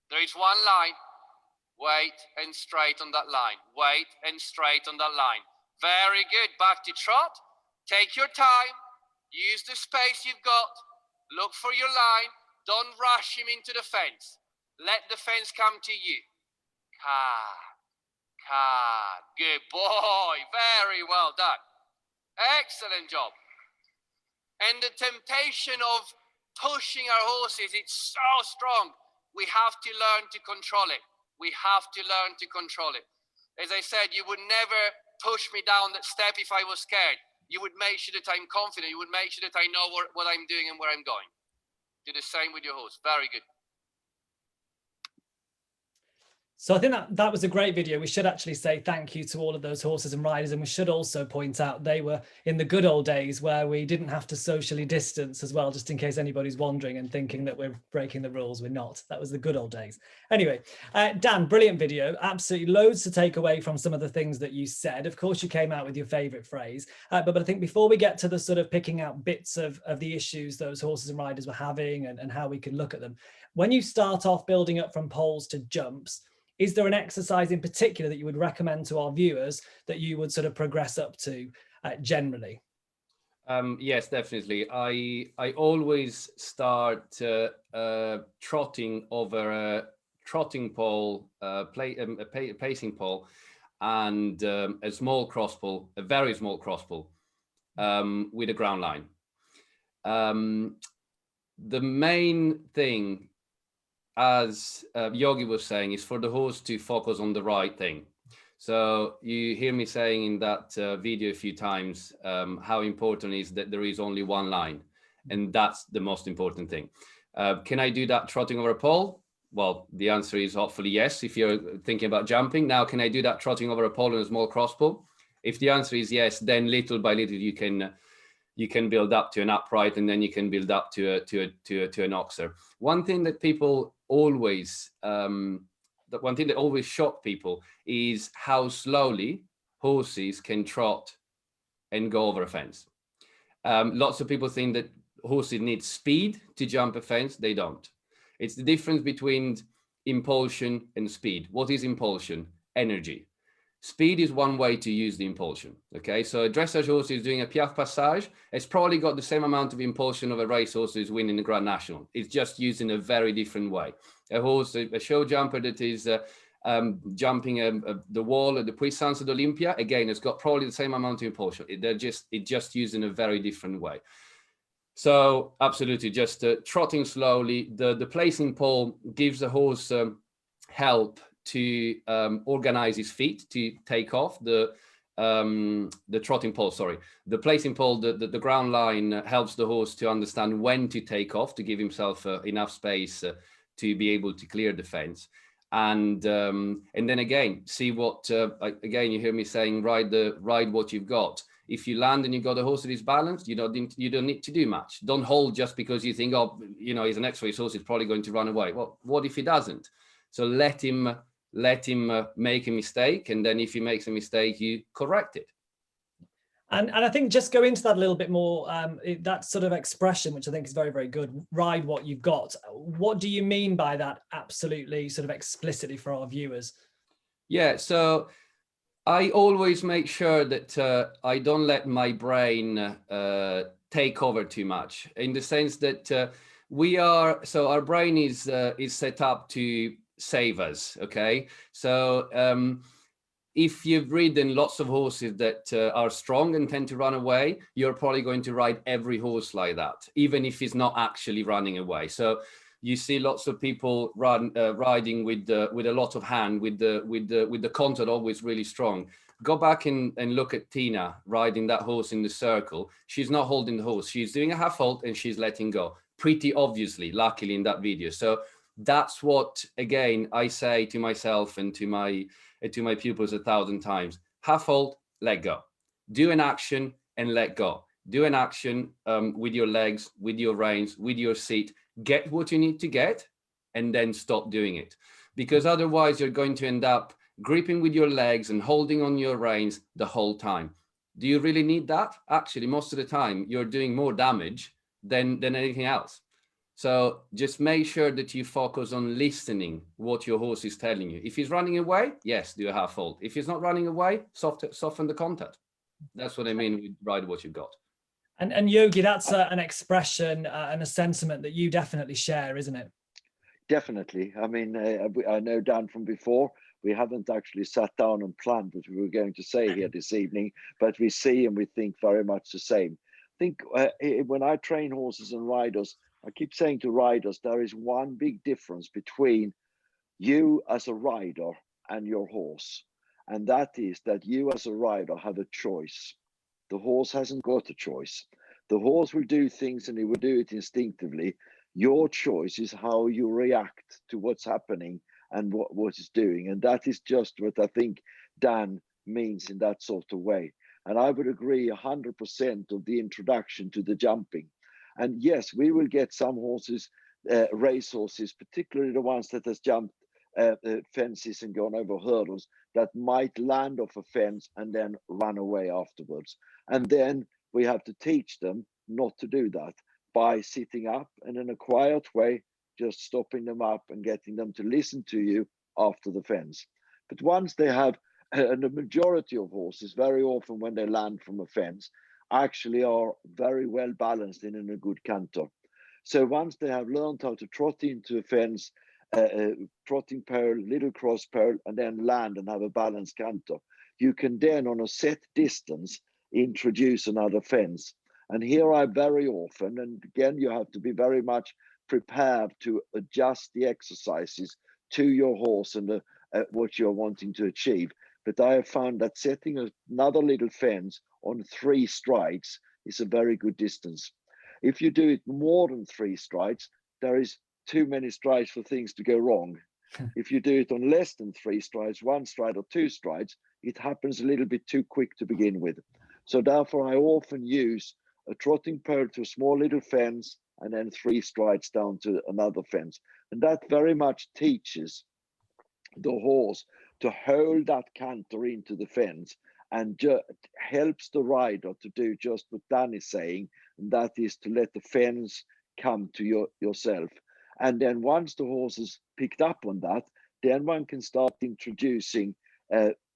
There is one line. Wait and straight on that line. Wait and straight on that line. Very good. Back to trot. Take your time. Use the space you've got. Look for your line. Don't rush him into the fence. Let the fence come to you. Good boy. Very well done. Excellent job. And the temptation of pushing our horses, it's so strong. We have to learn to control it. We have to learn to control it. As I said, you would never push me down that step if I was scared. You would make sure that I'm confident. You would make sure that I know what I'm doing and where I'm going. Do the same with your horse. Very good. So I think that was a great video. We should actually say thank you to all of those horses and riders. And we should also point out they were in the good old days where we didn't have to socially distance as well, just in case anybody's wondering and thinking that we're breaking the rules. We're not. That was the good old days. Anyway, Dan, brilliant video. Absolutely loads to take away from some of the things that you said. Of course, you came out with your favorite phrase. But I think before we get to the sort of picking out bits of the issues those horses and riders were having and how we can look at them, when you start off building up from poles to jumps, is there an exercise in particular that you would recommend to our viewers that you would sort of progress up to generally? Yes, definitely. I always start trotting over a trotting pole, a pacing pole, and a small cross pole, a very small cross pole, with a ground line. The main thing, as Yogi was saying, is for the horse to focus on the right thing. So you hear me saying in that video a few times how important it is that there is only one line, and that's the most important thing. Can I do that trotting over a pole? Well, the answer is hopefully yes, if you're thinking about jumping. Now, can I do that trotting over a pole and a small cross pole? If the answer is yes, then little by little you can build up to an upright, and then you can build up to an oxer. One thing that people always, one thing that always shock people is how slowly horses can trot and go over a fence. Lots of people think that horses need speed to jump a fence. They don't. It's the difference between impulsion and speed. What is impulsion? Energy. Speed is one way to use the impulsion. Okay, so a dressage horse is doing a piaffe passage. It's probably got the same amount of impulsion of a race horse who's winning the Grand National. It's just used in a very different way. A horse, a show jumper that is jumping the wall at the Puissance d'Olympia, again, it's got probably the same amount of impulsion. It's just used in a very different way. So absolutely, just trotting slowly. The placing pole gives the horse help to organize his feet to take off. The trotting pole, sorry, the placing pole, the ground line helps the horse to understand when to take off, to give himself enough space to be able to clear the fence. And then again, see what again, you hear me saying, ride what you've got. If you land and you've got a horse that is balanced, you don't need to do much. Don't hold just because you think, oh, you know, he's an X-race horse, he's probably going to run away. Well, what if he doesn't? So let him make a mistake, and then if he makes a mistake, you correct it. And I think just go into that a little bit more, that sort of expression, which I think is very, very good, ride what you've got. What do you mean by that absolutely sort of explicitly for our viewers? Yeah, so I always make sure that I don't let my brain take over too much, in the sense that our brain is set up to save us. Okay, so if you've ridden lots of horses that are strong and tend to run away, you're probably going to ride every horse like that, even if he's not actually running away. So you see lots of people riding with a lot of hand, with the contact always really strong. Go back and look at Tina riding that horse in the circle. She's not holding the horse. She's doing a half halt and she's letting go, pretty obviously, luckily, in that video. So that's what, again, I say to myself and to my pupils 1,000 times. Half halt, let go. Do an action and let go. Do an action with your legs, with your reins, with your seat. Get what you need to get, and then stop doing it. Because otherwise you're going to end up gripping with your legs and holding on your reins the whole time. Do you really need that? Actually, most of the time you're doing more damage than anything else. So just make sure that you focus on listening what your horse is telling you. If he's running away, yes, do a half halt. If he's not running away, soften the contact. That's what I mean with ride what you've got. And Yogi, that's an expression and a sentiment that you definitely share, isn't it? Definitely. I mean, I know Dan from before. We haven't actually sat down and planned what we were going to say here this evening, but we see and we think very much the same. I think when I train horses and riders, I keep saying to riders, there is one big difference between you as a rider and your horse. And that is that you as a rider have a choice. The horse hasn't got a choice. The horse will do things and he will do it instinctively. Your choice is how you react to what's happening and what it's doing. And that is just what I think Dan means in that sort of way. And I would agree 100% of the introduction to the jumping. And yes, we will get some horses, race horses, particularly the ones that has jumped fences and gone over hurdles, that might land off a fence and then run away afterwards. And then we have to teach them not to do that by sitting up and in a quiet way, just stopping them up and getting them to listen to you after the fence. But once they have, and the majority of horses, very often when they land from a fence, actually are very well balanced and in a good canter. So once they have learned how to trot into a fence, trotting pole, little cross pole, and then land and have a balanced canter, you can then on a set distance introduce another fence. And here I very often, and again, you have to be very much prepared to adjust the exercises to your horse and what you're wanting to achieve. But I have found that setting another little fence on 3 strides is a very good distance. If you do it more than 3 strides, there is too many strides for things to go wrong. If you do it on less than 3 strides, 1 stride or 2 strides, it happens a little bit too quick to begin with. So therefore, I often use a trotting pole to a small little fence and then 3 strides down to another fence. And that very much teaches the horse to hold that canter into the fence and helps the rider to do just what Dan is saying, and that is to let the fence come to yourself. And then once the horse has picked up on that, then one can start introducing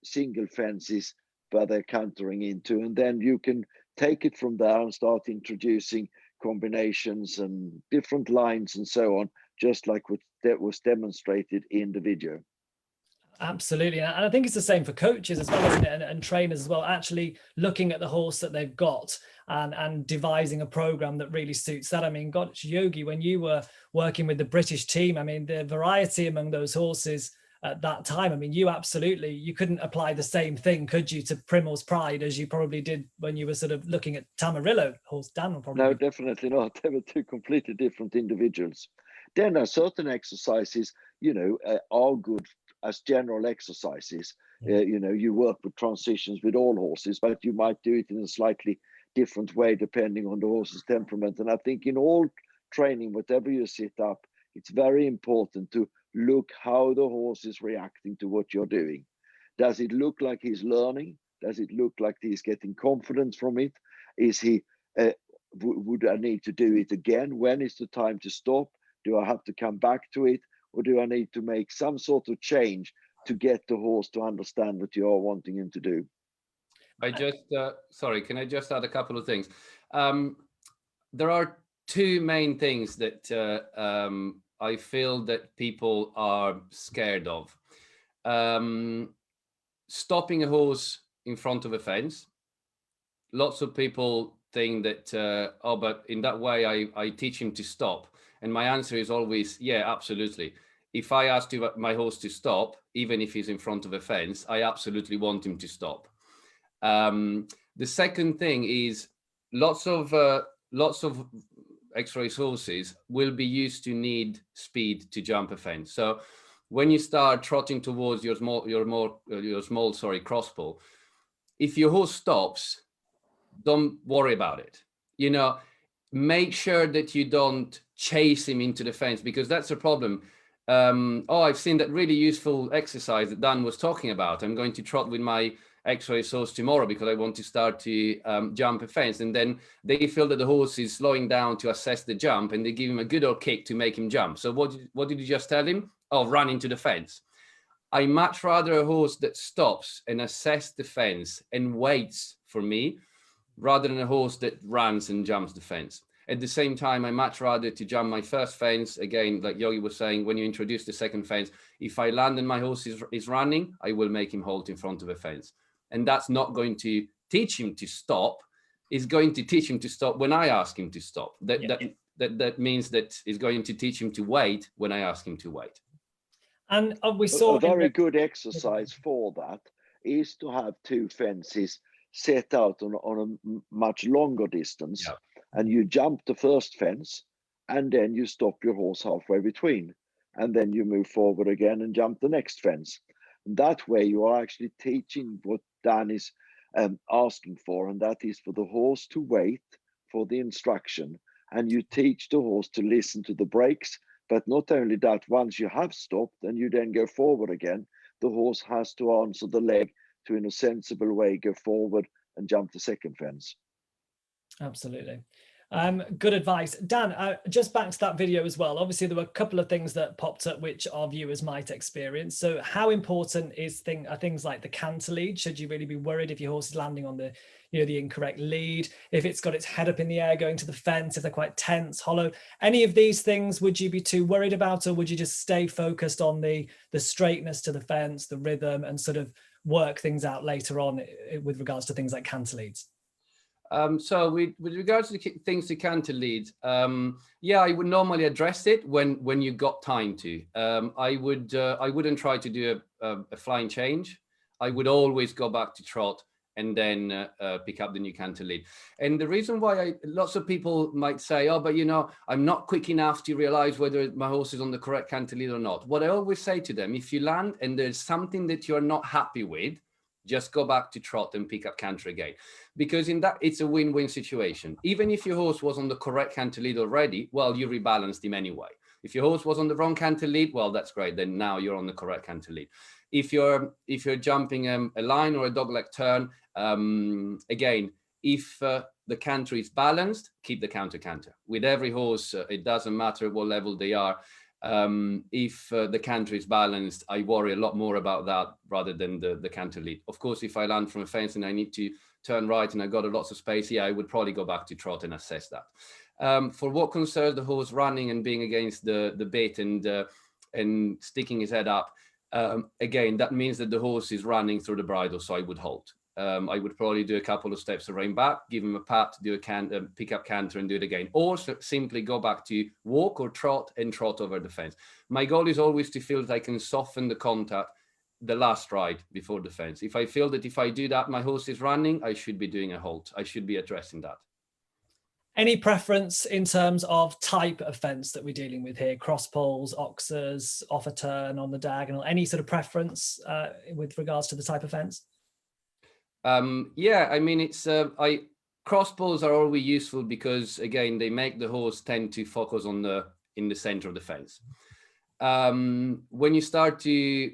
single fences where they're cantering into, and then you can take it from there and start introducing combinations and different lines and so on, just like what that was demonstrated in the video. Absolutely. And I think it's the same for coaches as well, isn't it? And trainers as well, actually looking at the horse that they've got and devising a program that really suits that. I mean, gosh, Yogi, when you were working with the British team, I mean, the variety among those horses at that time, I mean, you couldn't apply the same thing, could you, to Primor's Pride as you probably did when you were sort of looking at Tamarillo, horse Dan probably. No, definitely not. They were 2 completely different individuals. Then there are certain exercises, are good as general exercises. You work with transitions with all horses, but you might do it in a slightly different way depending on the horse's temperament. And I think in all training, whatever you set up, it's very important to look how the horse is reacting to what you're doing. Does it look like he's learning? Does it look like he's getting confidence from it? Is he, would I need to do it again? When is the time to stop? Do I have to come back to it? Or do I need to make some sort of change to get the horse to understand what you are wanting him to do? I just, sorry, can I just add a couple of things? There are 2 main things that I feel that people are scared of. Stopping a horse in front of a fence. Lots of people think that, but in that way I teach him to stop. And my answer is always, yeah, absolutely. If I ask my horse to stop, even if he's in front of a fence, I absolutely want him to stop. The second thing is lots of X-race horses will be used to need speed to jump a fence. So when you start trotting towards your small cross pole, if your horse stops, don't worry about it. Make sure that you don't chase him into the fence, because that's a problem. I've seen that really useful exercise that Dan was talking about. I'm going to trot with my exercise horse tomorrow because I want to start to jump a fence. And then they feel that the horse is slowing down to assess the jump, and they give him a good old kick to make him jump. So what did you just tell him? Oh, run into the fence. I much rather a horse that stops and assesses the fence and waits for me, rather than a horse that runs and jumps the fence. At the same time, I much rather to jump my first fence. Again, like Yogi was saying, when you introduce the second fence, if I land and my horse is running, I will make him halt in front of a fence. And that's not going to teach him to stop. It's going to teach him to stop when I ask him to stop. That means that it's going to teach him to wait when I ask him to wait. And we saw a very good exercise for that is to have two fences set out on a much longer distance, and you jump the first fence, and then you stop your horse halfway between, and then you move forward again and jump the next fence. And that way you are actually teaching what Dan is asking for, and that is for the horse to wait for the instruction, and you teach the horse to listen to the brakes. But not only that, once you have stopped and you then go forward again, the horse has to answer the leg to, in a sensible way, go forward and jump the second fence. Absolutely. Good advice. Dan, just back to that video as well. Obviously, there were a couple of things that popped up which our viewers might experience. So how important are things like the canter lead? Should you really be worried if your horse is landing on the incorrect lead, if it's got its head up in the air going to the fence, if they're quite tense, hollow? Any of these things would you be too worried about, or would you just stay focused on the straightness to the fence, the rhythm, and sort of work things out later on with regards to things like canter leads? So with regards to things to canter lead, I would normally address it when you got time to. I wouldn't try to do a flying change. I would always go back to trot and then pick up the new canter lead. And the reason why lots of people might say, oh, but I'm not quick enough to realize whether my horse is on the correct canter lead or not. What I always say to them, if you land and there's something that you're not happy with, just go back to trot and pick up canter again. Because in that, it's a win-win situation. Even if your horse was on the correct canter lead already, well, you rebalanced him anyway. If your horse was on the wrong canter lead, well, that's great. Then now you're on the correct canter lead. If you're jumping a line or a dogleg turn, again, if the canter is balanced, keep the canter. With every horse, it doesn't matter what level they are. If the canter is balanced, I worry a lot more about that rather than the canter lead. Of course, if I land from a fence and I need to turn right and I got lots of space, I would probably go back to trot and assess that. For what concerns the horse running and being against the bit and sticking his head up, again, that means that the horse is running through the bridle, so I would halt. I would probably do a couple of steps to rein back, give him a pat, do a pick up canter and do it again, or simply go back to walk or trot and trot over the fence. My goal is always to feel that I can soften the contact the last ride before the fence. If I feel that if I do that, my horse is running, I should be doing a halt. I should be addressing that. Any preference in terms of type of fence that we're dealing with here? Cross poles, oxers, off a turn, on the diagonal? Any sort of preference with regards to the type of fence? I mean, it's cross poles are always useful because again they make the horse tend to focus in the center of the fence. When you start to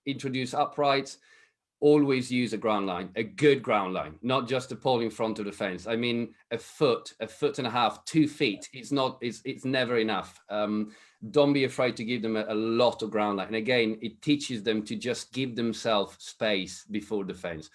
introduce uprights, always use a ground line, a good ground line, not just a pole in front of the fence. I mean, a foot and a half, 2 feet. It's never enough. Don't be afraid to give them a lot of ground line. And again, it teaches them to just give themselves space before the fence.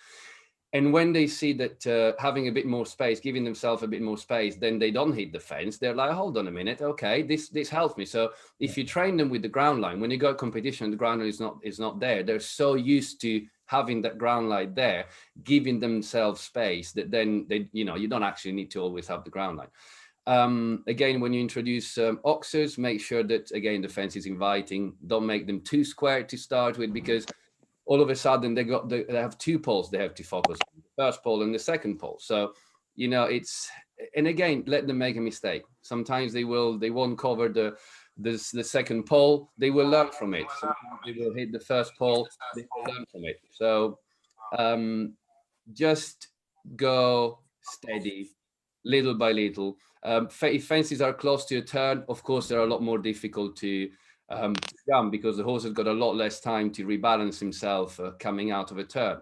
And when they see that having a bit more space, giving themselves a bit more space, then they don't hit the fence. They're like, hold on a minute, okay, this helps me. So if you train them with the ground line, when you go to competition, the ground line is not there. They're so used to having that ground line there, giving themselves space that then you don't actually need to always have the ground line. Again, when you introduce oxers, make sure that again the fence is inviting. Don't make them too square to start with, because all of a sudden they have 2 poles they have to focus on, the first pole and the second pole. So and again, let them make a mistake. Sometimes they won't cover the second pole. They will learn from it. Sometimes they will hit the first pole. They will learn from it. So just go steady, little by little. If fences are close to a turn, of course, they're a lot more difficult to jump because the horse has got a lot less time to rebalance himself coming out of a turn.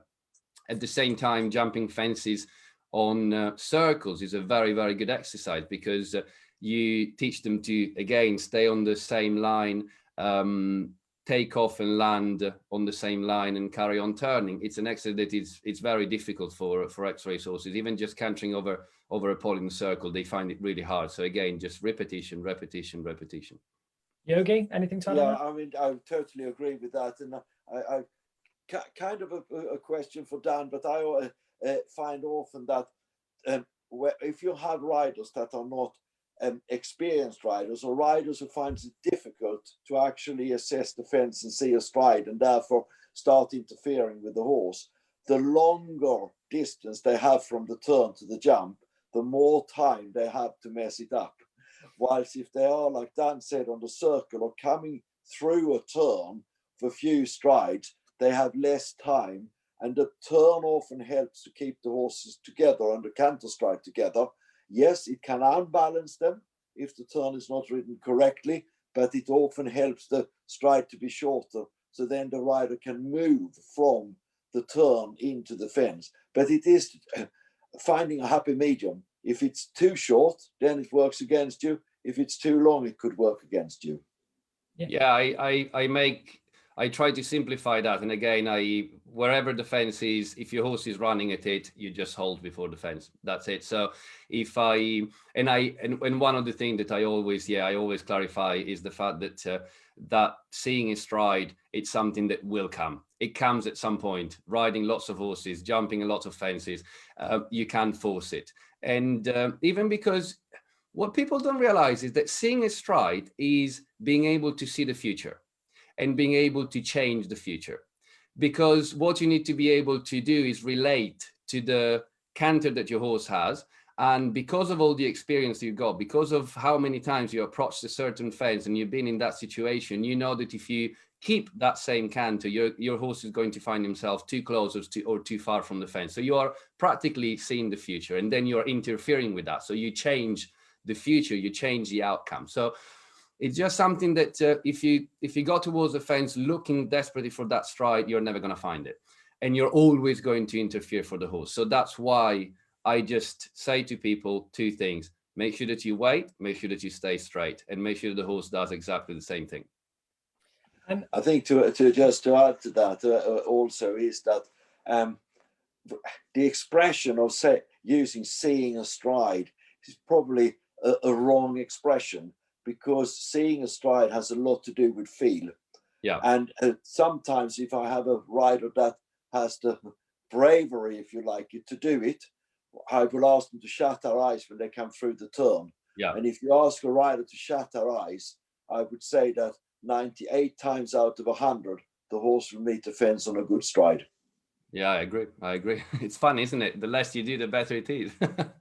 At the same time, jumping fences on circles is a very, very good exercise, because you teach them to, again, stay on the same line, take off and land on the same line and carry on turning. It's an exercise that it's very difficult for X-race horses. Even just cantering over a pole in a circle, they find it really hard. So again, just repetition, repetition, repetition. Yogi, anything to add? Yeah, on that? I mean, I totally agree with that. And I kind of a question for Dan, but I find often that if you have riders that are not experienced riders, or riders who finds it difficult to actually assess the fence and see a stride, and therefore start interfering with the horse, the longer distance they have from the turn to the jump, the more time they have to mess it up. Whilst if they are, like Dan said, on the circle or coming through a turn for a few strides, they have less time, and the turn often helps to keep the horses together and the canter stride together. Yes, it can unbalance them if the turn is not ridden correctly, but it often helps the stride to be shorter, so then the rider can move from the turn into the fence. But it is finding a happy medium. If it's too short, then it works against you. If it's too long, it could work against you. Yeah, I try to simplify that. And again, wherever the fence is, if your horse is running at it, you just hold before the fence. That's it. So if and one of the things that I always clarify is the fact that that seeing a stride, it's something that will come. It comes at some point. Riding lots of horses, jumping a lot of fences, you can't force it. And even because what people don't realize is that seeing a stride is being able to see the future and being able to change the future. Because what you need to be able to do is relate to the canter that your horse has. And because of all the experience you've got, because of how many times you approached a certain fence and you've been in that situation, you know that if you keep that same canter, your horse is going to find himself too close or too far from the fence. So you are practically seeing the future, and then you're interfering with that. So you change the future, you change the outcome. So it's just something that if you go towards the fence looking desperately for that stride, you're never going to find it. And you're always going to interfere for the horse. So that's why I just say to people two things: make sure that you wait, make sure that you stay straight, and make sure the horse does exactly the same thing. And I think to add to that also is that the expression of using seeing a stride is probably a wrong expression, because seeing a stride has a lot to do with feel. Yeah. And sometimes if I have a rider that has the bravery, if you like it, to do it, I will ask them to shut their eyes when they come through the turn. Yeah. And if you ask a rider to shut their eyes, I would say that 98 times out of 100, the horse will meet the fence on a good stride. Yeah, I agree. It's fun, isn't it? The less you do, the better it is.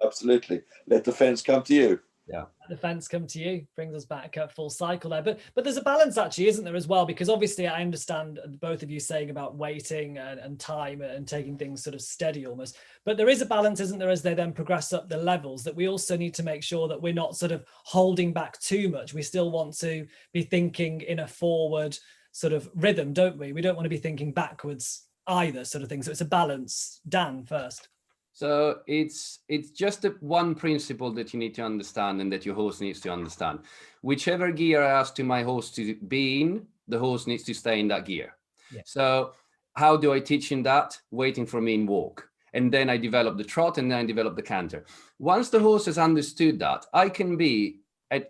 Absolutely. Let the fence come to you. Yeah. The fence come to you brings us back at full cycle there. But there's a balance actually, isn't there, as well? Because obviously I understand both of you saying about waiting and time and taking things sort of steady almost. But there is a balance, isn't there, as they then progress up the levels, that we also need to make sure that we're not sort of holding back too much. We still want to be thinking in a forward sort of rhythm, don't we? We don't want to be thinking backwards either, sort of thing. So it's a balance. Dan, first. So it's just one principle that you need to understand and that your horse needs to understand. Whichever gear I ask to my horse to be in, the horse needs to stay in that gear. Yeah. So how do I teach him that? Waiting for me in walk. And then I develop the trot, and then I develop the canter. Once the horse has understood that, I can be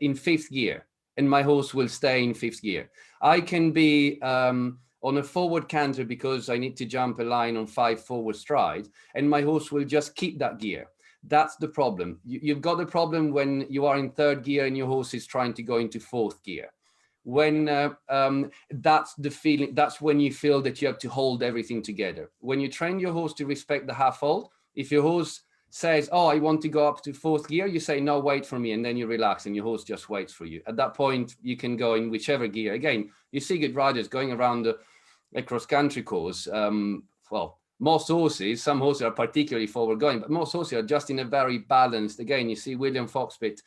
in fifth gear and my horse will stay in fifth gear. I can be on a forward canter because I need to jump a line on 5 forward strides, and my horse will just keep that gear. That's the problem. You've got the problem when you are in third gear and your horse is trying to go into fourth gear. When that's the feeling, that's when you feel that you have to hold everything together. When you train your horse to respect the half hold, if your horse says, oh, I want to go up to fourth gear, you say, no, wait for me. And then you relax and your horse just waits for you. At that point, you can go in whichever gear. Again, you see good riders going around a cross-country course. Well, most horses, some horses are particularly forward going, but most horses are just in a very balanced. Again, you see William Foxpit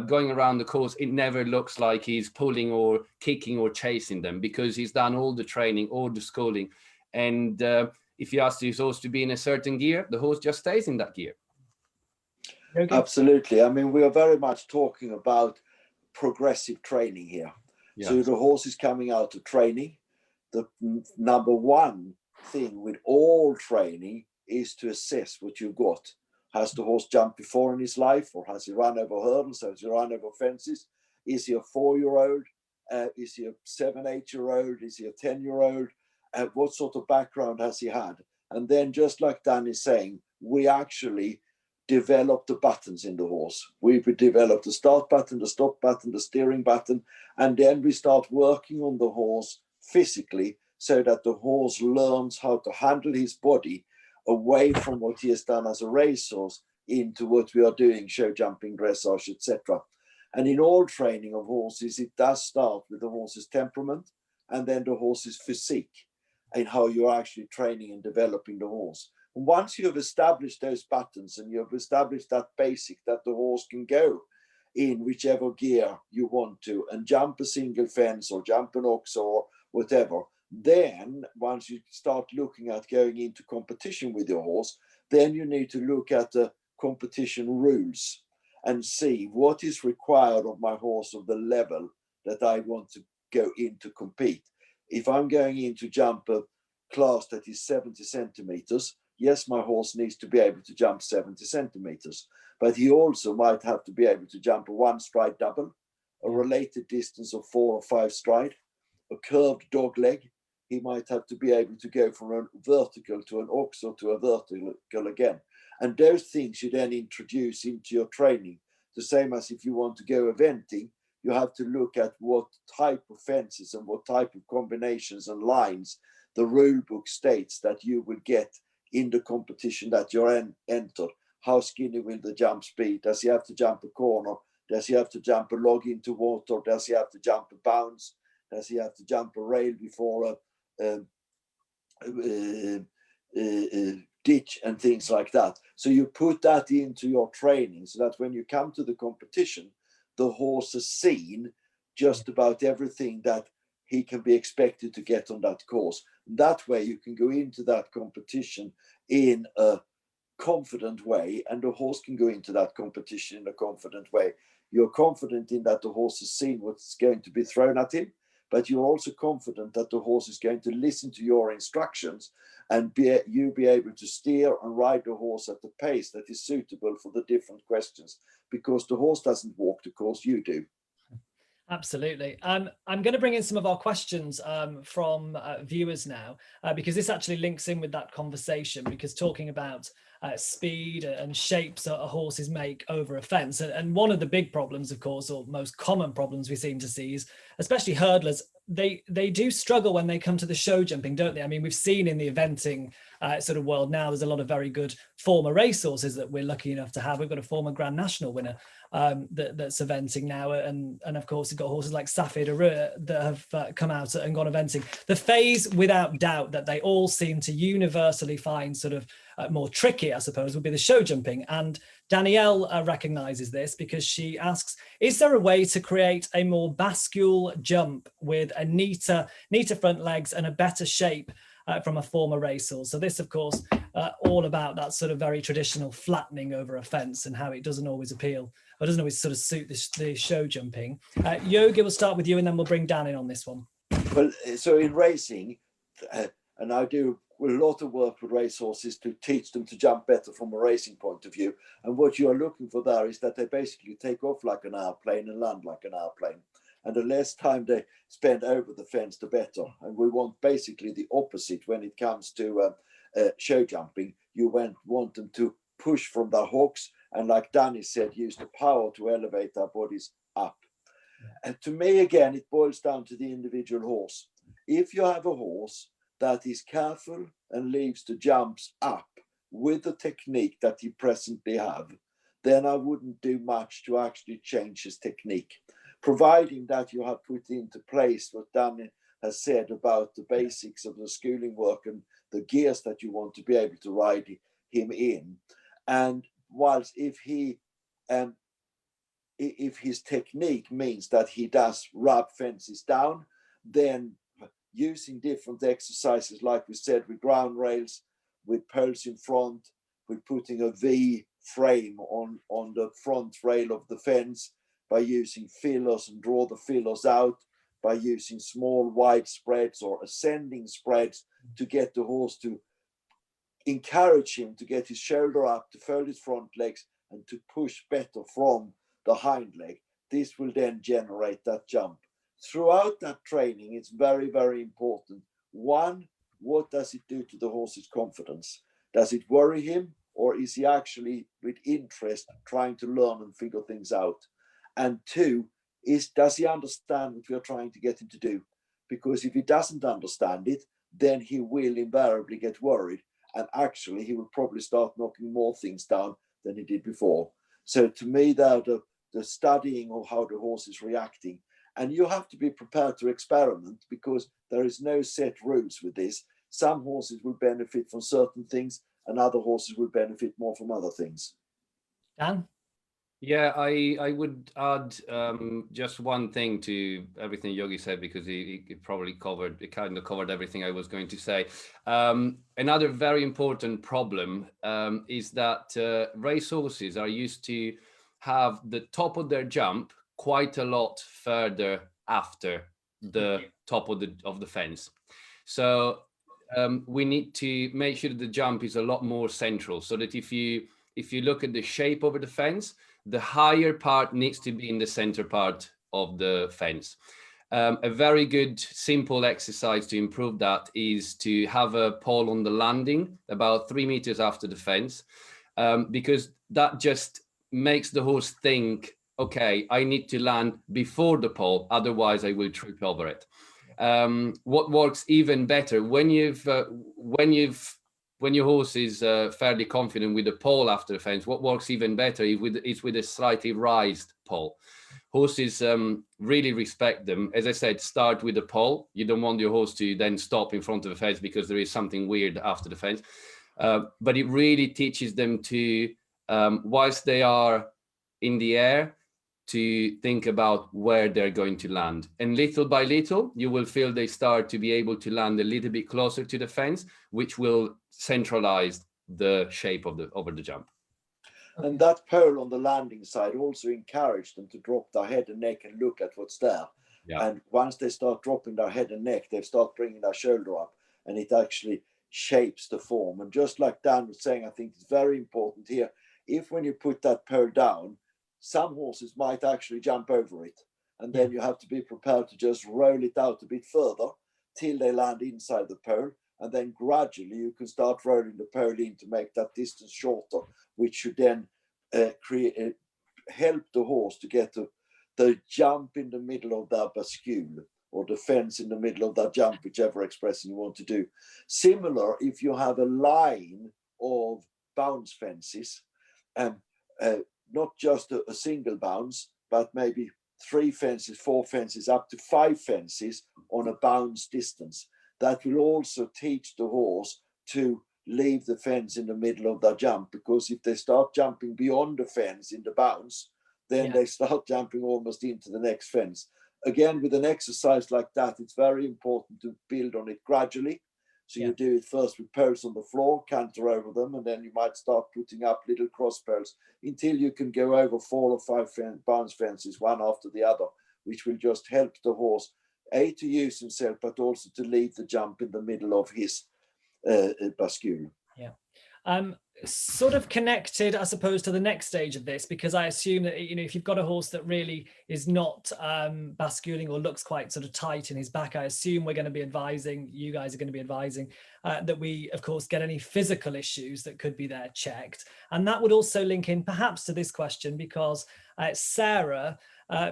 going around the course. It never looks like he's pulling or kicking or chasing them, because he's done all the training, all the schooling. And If you ask the horse to be in a certain gear, the horse just stays in that gear. Yogi? Absolutely. I mean, we are very much talking about progressive training here. Yeah. So the horse is coming out of training. The number one thing with all training is to assess what you've got. Has the horse jumped before in his life, or has he run over hurdles? Has he run over fences? Is he a 4-year-old? Is he a 7, 8-year-old? Is he a 10-year-old? What sort of background has he had? And then, just like Dan is saying, we actually develop the buttons in the horse. We develop the start button, the stop button, the steering button, and then we start working on the horse physically so that the horse learns how to handle his body away from what he has done as a racehorse into what we are doing, show jumping, dressage, etc. And in all training of horses, it does start with the horse's temperament and then the horse's physique and how you're actually training and developing the horse. And once you have established those buttons and you have established that basic that the horse can go in whichever gear you want to and jump a single fence or jump an ox or whatever, then once you start looking at going into competition with your horse, then you need to look at the competition rules and see what is required of my horse of the level that I want to go in to compete. If I'm going in to jump a class that is 70 centimeters, yes, my horse needs to be able to jump 70 centimeters, but he also might have to be able to jump a 1-stride double, a related distance of 4 or 5 stride, a curved dog leg. He might have to be able to go from a vertical to an ox or to a vertical again. And those things you then introduce into your training. The same as if you want to go eventing, you have to look at what type of fences and what type of combinations and lines the rule book states that you will get in the competition that you're entered. How skinny will the jumps be? Does he have to jump a corner? Does he have to jump a log into water? Does he have to jump a bounce? Does he have to jump a rail before a ditch and things like that? So you put that into your training so that when you come to the competition, the horse has seen just about everything that he can be expected to get on that course. That way you can go into that competition in a confident way, and the horse can go into that competition in a confident way. You're confident in that the horse has seen what's going to be thrown at him, but you're also confident that the horse is going to listen to your instructions and be able to steer and ride the horse at the pace that is suitable for the different questions, because the horse doesn't walk the course, you do. Absolutely. I'm going to bring in some of our questions from viewers now, because this actually links in with that conversation, because talking about speed and shapes that horses make over a fence. And one of the big problems, of course, or most common problems we seem to see is, especially hurdlers, they do struggle when they come to the show jumping, don't they? I mean, we've seen in the eventing sort of world now, there's a lot of very good former racehorses that we're lucky enough to have. We've got a former Grand National winner that's eventing now, and of course we've got horses like Safed RoR that have come out and gone eventing. The phase, without doubt, that they all seem to universally find sort of more tricky, I suppose, would be the show jumping. And Danielle recognizes this because she asks, is there a way to create a more bascule jump with a neater front legs and a better shape from a former racehorse? So this, of course, all about that sort of very traditional flattening over a fence and how it doesn't always appeal, or doesn't always sort of suit the show jumping. Yogi, we'll start with you and then we'll bring Dan in on this one. Well, so in racing, and I do a lot of work with racehorses to teach them to jump better from a racing point of view. And what you are looking for there is that they basically take off like an airplane and land like an airplane. And the less time they spend over the fence, the better. And we want basically the opposite when it comes to show jumping. You want them to push from their hocks, and like Danny said, use the power to elevate their bodies up. And to me, again, it boils down to the individual horse. If you have a horse that is careful and leaves the jumps up with the technique that he presently have, then I wouldn't do much to actually change his technique, providing that you have put into place what Danny has said about the basics of the schooling work and the gears that you want to be able to ride him in. And whilst if his technique means that he does rub fences down, then using different exercises, like we said, with ground rails with poles in front, with putting a V frame on the front rail of the fence, by using fillers and draw the fillers out, by using small wide spreads or ascending spreads to get the horse to encourage him to get his shoulder up, to fold his front legs, and to push better from the hind leg. This will then generate that jump. Throughout that training, it's very, very important. One, what does it do to the horse's confidence? Does it worry him, or is he actually with interest trying to learn and figure things out? And two, does he understand what we are trying to get him to do? Because if he doesn't understand it, then he will invariably get worried, and actually he will probably start knocking more things down than he did before. So to me, the studying of how the horse is reacting, and you have to be prepared to experiment, because there is no set rules with this. Some horses will benefit from certain things, and other horses will benefit more from other things. Dan? Yeah, I would add just one thing to everything Yogi said, because he probably kind of covered everything I was going to say. Another very important problem is that race horses are used to have the top of their jump quite a lot further after the top of the fence. So we need to make sure that the jump is a lot more central, so that if you look at the shape over the fence, the higher part needs to be in the center part of the fence. A very good simple exercise to improve that is to have a pole on the landing about 3 meters after the fence, because that just makes the horse think, okay, I need to land before the pole, otherwise I will trip over it. What works even better when your horse is fairly confident with the pole after the fence, what works even better is with a slightly raised pole. Horses really respect them. As I said, start with the pole. You don't want your horse to then stop in front of the fence because there is something weird after the fence. But it really teaches them to, whilst they are in the air, to think about where they're going to land. And little by little, you will feel they start to be able to land a little bit closer to the fence, which will centralize the shape of over the jump. And that pole on the landing side also encouraged them to drop their head and neck and look at what's there. Yeah. And once they start dropping their head and neck, they start bringing their shoulder up, and it actually shapes the form. And just like Dan was saying, I think it's very important here, if when you put that pole down, some horses might actually jump over it. And then you have to be prepared to just roll it out a bit further till they land inside the pole. And then gradually you can start rolling the pole in to make that distance shorter, which should then help the horse to get the jump in the middle of their bascule, or the fence in the middle of that jump, whichever expression you want to do. Similar, if you have a line of bounce fences, not just a single bounce, but maybe 3 fences, 4 fences, up to 5 fences on a bounce distance. That will also teach the horse to leave the fence in the middle of their jump, because if they start jumping beyond the fence in the bounce, then they start jumping almost into the next fence. Again, with an exercise like that, it's very important to build on it gradually. So you do it first with poles on the floor, canter over them, and then you might start putting up little cross poles until you can go over 4 or 5 bounce fences, one after the other, which will just help the horse, A, to use himself, but also to leave the jump in the middle of his bascule. Yeah. Sort of connected, I suppose, to the next stage of this, because I assume that, you know, if you've got a horse that really is not basculing or looks quite sort of tight in his back, I assume we're going to be advising, you guys are going to be advising that we, of course, get any physical issues that could be there checked. And that would also link in perhaps to this question, because Sarah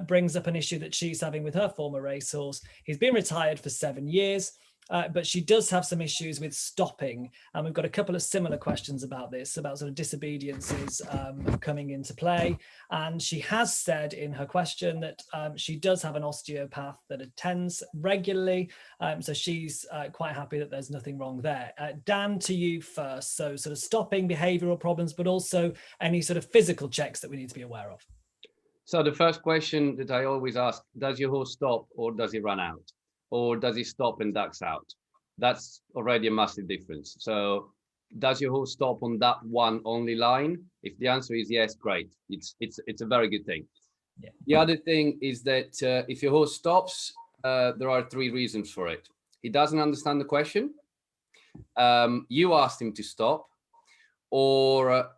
brings up an issue that she's having with her former racehorse. He's been retired for 7 years. But she does have some issues with stopping, and we've got a couple of similar questions about this, about sort of disobediences coming into play. And she has said in her question that she does have an osteopath that attends regularly, so she's quite happy that there's nothing wrong there. Dan, to you first. So sort of stopping, behavioural problems, but also any sort of physical checks that we need to be aware of. So the first question that I always ask, does your horse stop or does he run out? Or does he stop and ducks out? That's already a massive difference. So does your horse stop on that one only line? If the answer is yes, great. It's a very good thing. Yeah. The other thing is that if your horse stops, there are 3 reasons for it. He doesn't understand the question. You asked him to stop, or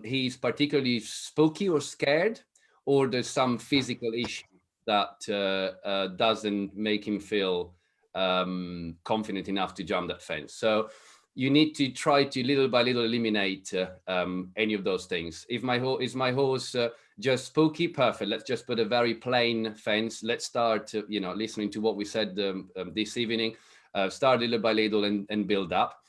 he's particularly spooky or scared, or there's some physical issue that doesn't make him feel confident enough to jump that fence. So you need to try to little by little eliminate any of those things. If is my horse just spooky, perfect. Let's just put a very plain fence. Let's start, listening to what we said this evening. Start little by little and build up.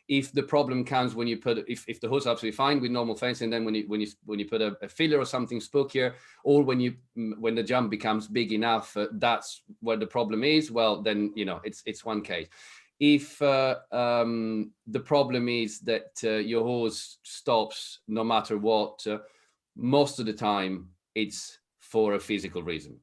If the problem comes when you put, if the horse is absolutely fine with normal fence, and then when you put a filler or something spookier, or when the jump becomes big enough, that's where the problem is. Well, then it's one case. If the problem is that your horse stops no matter what, most of the time it's for a physical reason.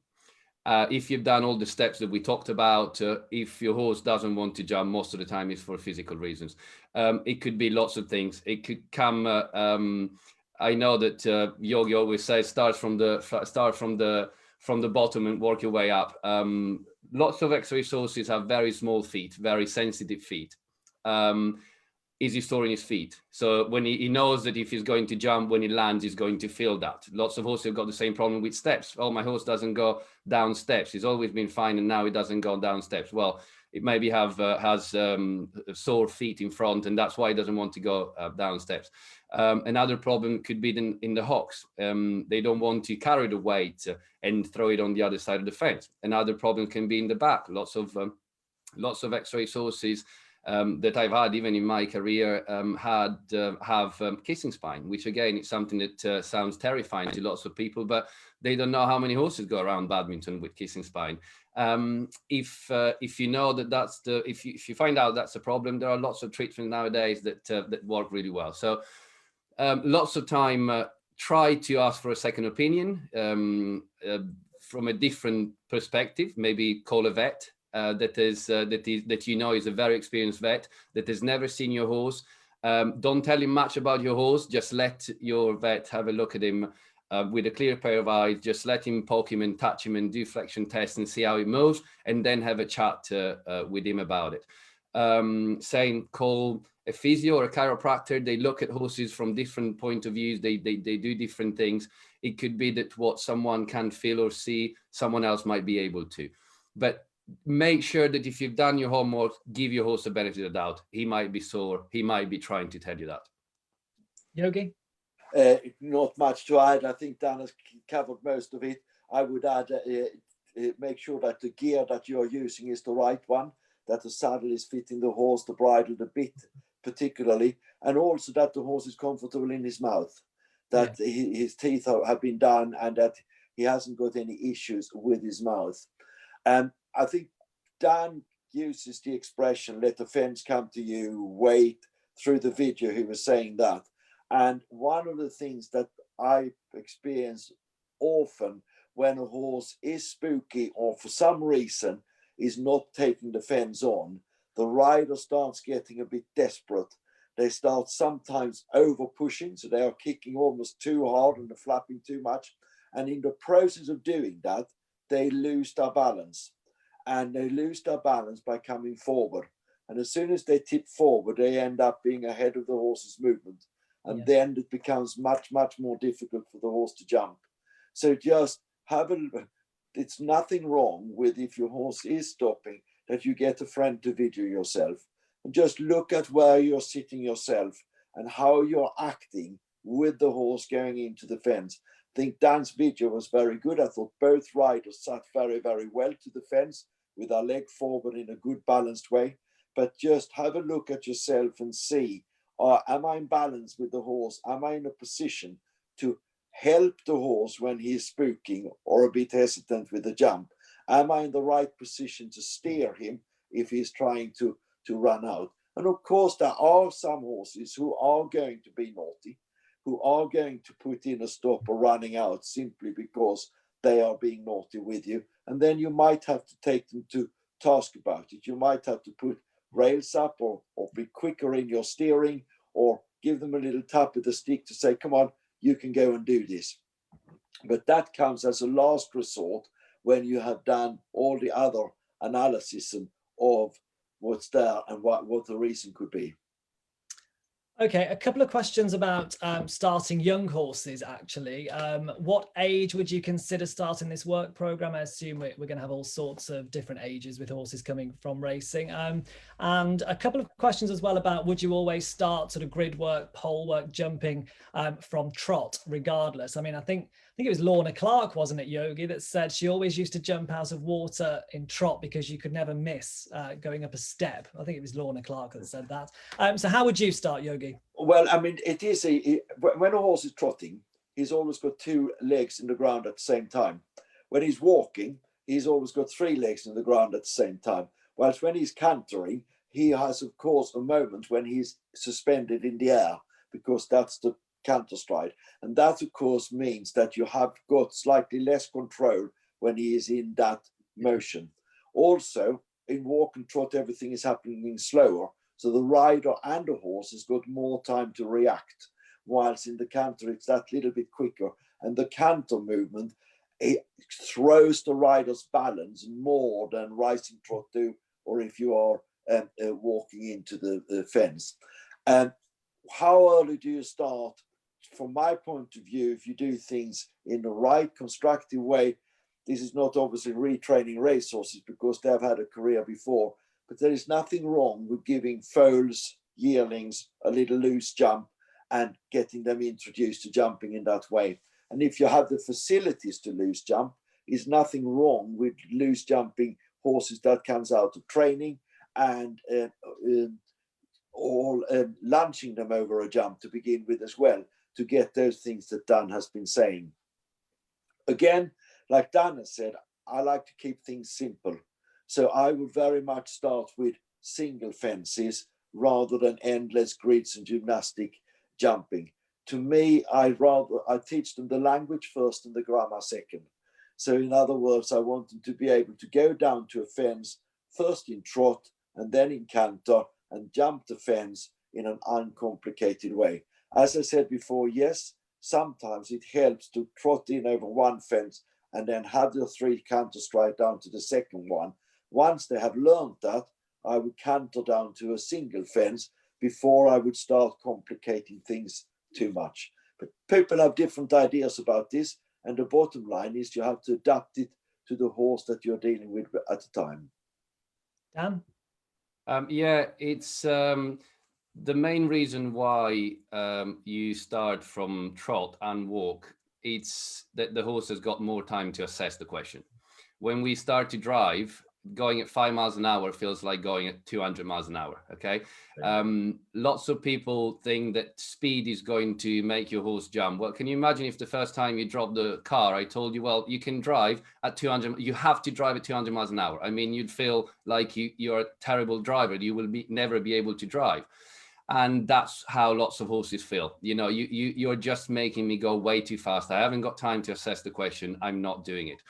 If you've done all the steps that we talked about, if your horse doesn't want to jump, most of the time it's for physical reasons. It could be lots of things. It could come. I know that Yogi always says start from the bottom and work your way up. Lots of X-ray sources have very small feet, very sensitive feet. Is he storing his feet? So when he knows that if he's going to jump, when he lands, he's going to feel that. Lots of horses have got the same problem with steps. Oh, my horse doesn't go down steps. He's always been fine, and now he doesn't go down steps. Well, it maybe has sore feet in front, and that's why he doesn't want to go down steps. Another problem could be in the hocks. They don't want to carry the weight and throw it on the other side of the fence. Another problem can be in the back. Lots of X-ray sources that I've had even in my career have kissing spine, which again is something that sounds terrifying to lots of people, but they don't know how many horses go around badminton with kissing spine. If you know if you find out that's a problem, there are lots of treatments nowadays that work really well. So lots of time try to ask for a second opinion from a different perspective. Maybe call a vet. That is a very experienced vet that has never seen your horse. Don't tell him much about your horse. Just let your vet have a look at him with a clear pair of eyes. Just let him poke him and touch him and do flexion tests and see how he moves, and then have a chat with him about it. Saying call a physio or a chiropractor. They look at horses from different point of views. They do different things. It could be that what someone can feel or see, someone else might be able to. But make sure that if you've done your homework, give your horse the benefit of the doubt. He might be sore. He might be trying to tell you that. Yogi? Not much to add. I think Dan has covered most of it. I would add, make sure that the gear that you're using is the right one, that the saddle is fitting the horse, the bridle, the bit particularly, and also that the horse is comfortable in his mouth, that his teeth have been done, and that he hasn't got any issues with his mouth. I think Dan uses the expression, let the fence come to you, wait. Through the video, he was saying that. And one of the things that I experience often when a horse is spooky or for some reason is not taking the fence on, the rider starts getting a bit desperate. They start sometimes over pushing, so they are kicking almost too hard and they're flapping too much. And in the process of doing that, they lose their balance. And they lose their balance by coming forward. And as soon as they tip forward, they end up being ahead of the horse's movement. And then it becomes much, much more difficult for the horse to jump. So just it's nothing wrong with, if your horse is stopping, that you get a friend to video yourself. And just look at where you're sitting yourself and how you're acting with the horse going into the fence. I think Dan's video was very good. I thought both riders sat very, very well to the fence with their leg forward in a good balanced way. But just have a look at yourself and see, am I in balance with the horse? Am I in a position to help the horse when he's spooking or a bit hesitant with the jump? Am I in the right position to steer him if he's trying to run out? And of course, there are some horses who are going to be naughty, who are going to put in a stop or running out simply because they are being naughty with you. And then you might have to take them to task about it. You might have to rails up, or be quicker in your steering, or give them a little tap with the stick to say, come on, you can go and do this. But that comes as a last resort when you have done all the other analysis of what's there and what the reason could be. Okay, a couple of questions about starting young horses, actually. What age would you consider starting this work program? I assume we're going to have all sorts of different ages with horses coming from racing. And a couple of questions as well about, would you always start sort of grid work, pole work, jumping from trot regardless? I mean, I think it was Lorna Clark, wasn't it, Yogi, that said she always used to jump out of water in trot because you could never miss going up a step. I think it was Lorna Clark that said that. So how would you start, Yogi? Well, I mean, it is when a horse is trotting, he's always got 2 legs in the ground at the same time. When he's walking, he's always got 3 legs in the ground at the same time. Whilst when he's cantering, he has, of course, a moment when he's suspended in the air, because that's the canter stride. And that, of course, means that you have got slightly less control when he is in that motion. Also, in walk and trot, everything is happening slower. So the rider and the horse has got more time to react, whilst in the canter, it's that little bit quicker. And the canter movement, it throws the rider's balance more than rising trot do, or if you are walking into the fence. And how early do you start? From my point of view, if you do things in the right constructive way, this is not obviously retraining racehorses because they've had a career before, but there is nothing wrong with giving foals, yearlings, a little loose jump and getting them introduced to jumping in that way. And if you have the facilities to loose jump, there's nothing wrong with loose jumping horses that comes out of training and launching them over a jump to begin with as well, to get those things that Dan has been saying. Again, like Dan has said, I like to keep things simple. So I would very much start with single fences rather than endless grids and gymnastic jumping. To me, I teach them the language first and the grammar second. So in other words, I want them to be able to go down to a fence, first in trot and then in canter, and jump the fence in an uncomplicated way. As I said before, yes, sometimes it helps to trot in over one fence and then have the 3 canter stride down to the second one. Once they have learned that, I would canter down to a single fence before I would start complicating things too much. But people have different ideas about this, and the bottom line is you have to adapt it to the horse that you're dealing with at the time. Dan? Yeah, it's the main reason why you start from trot and walk. It's that the horse has got more time to assess the question. When we start to drive, going at 5 miles an hour feels like going at 200 miles an hour. Okay. Lots of people think that speed is going to make your horse jump. Well, can you imagine if the first time you drop the car, I told you, well, you can drive at 200, you have to drive at 200 miles an hour. I mean, you'd feel like you're a terrible driver. You will never be able to drive. And that's how lots of horses feel. You know, you're just making me go way too fast. I haven't got time to assess the question. I'm not doing it.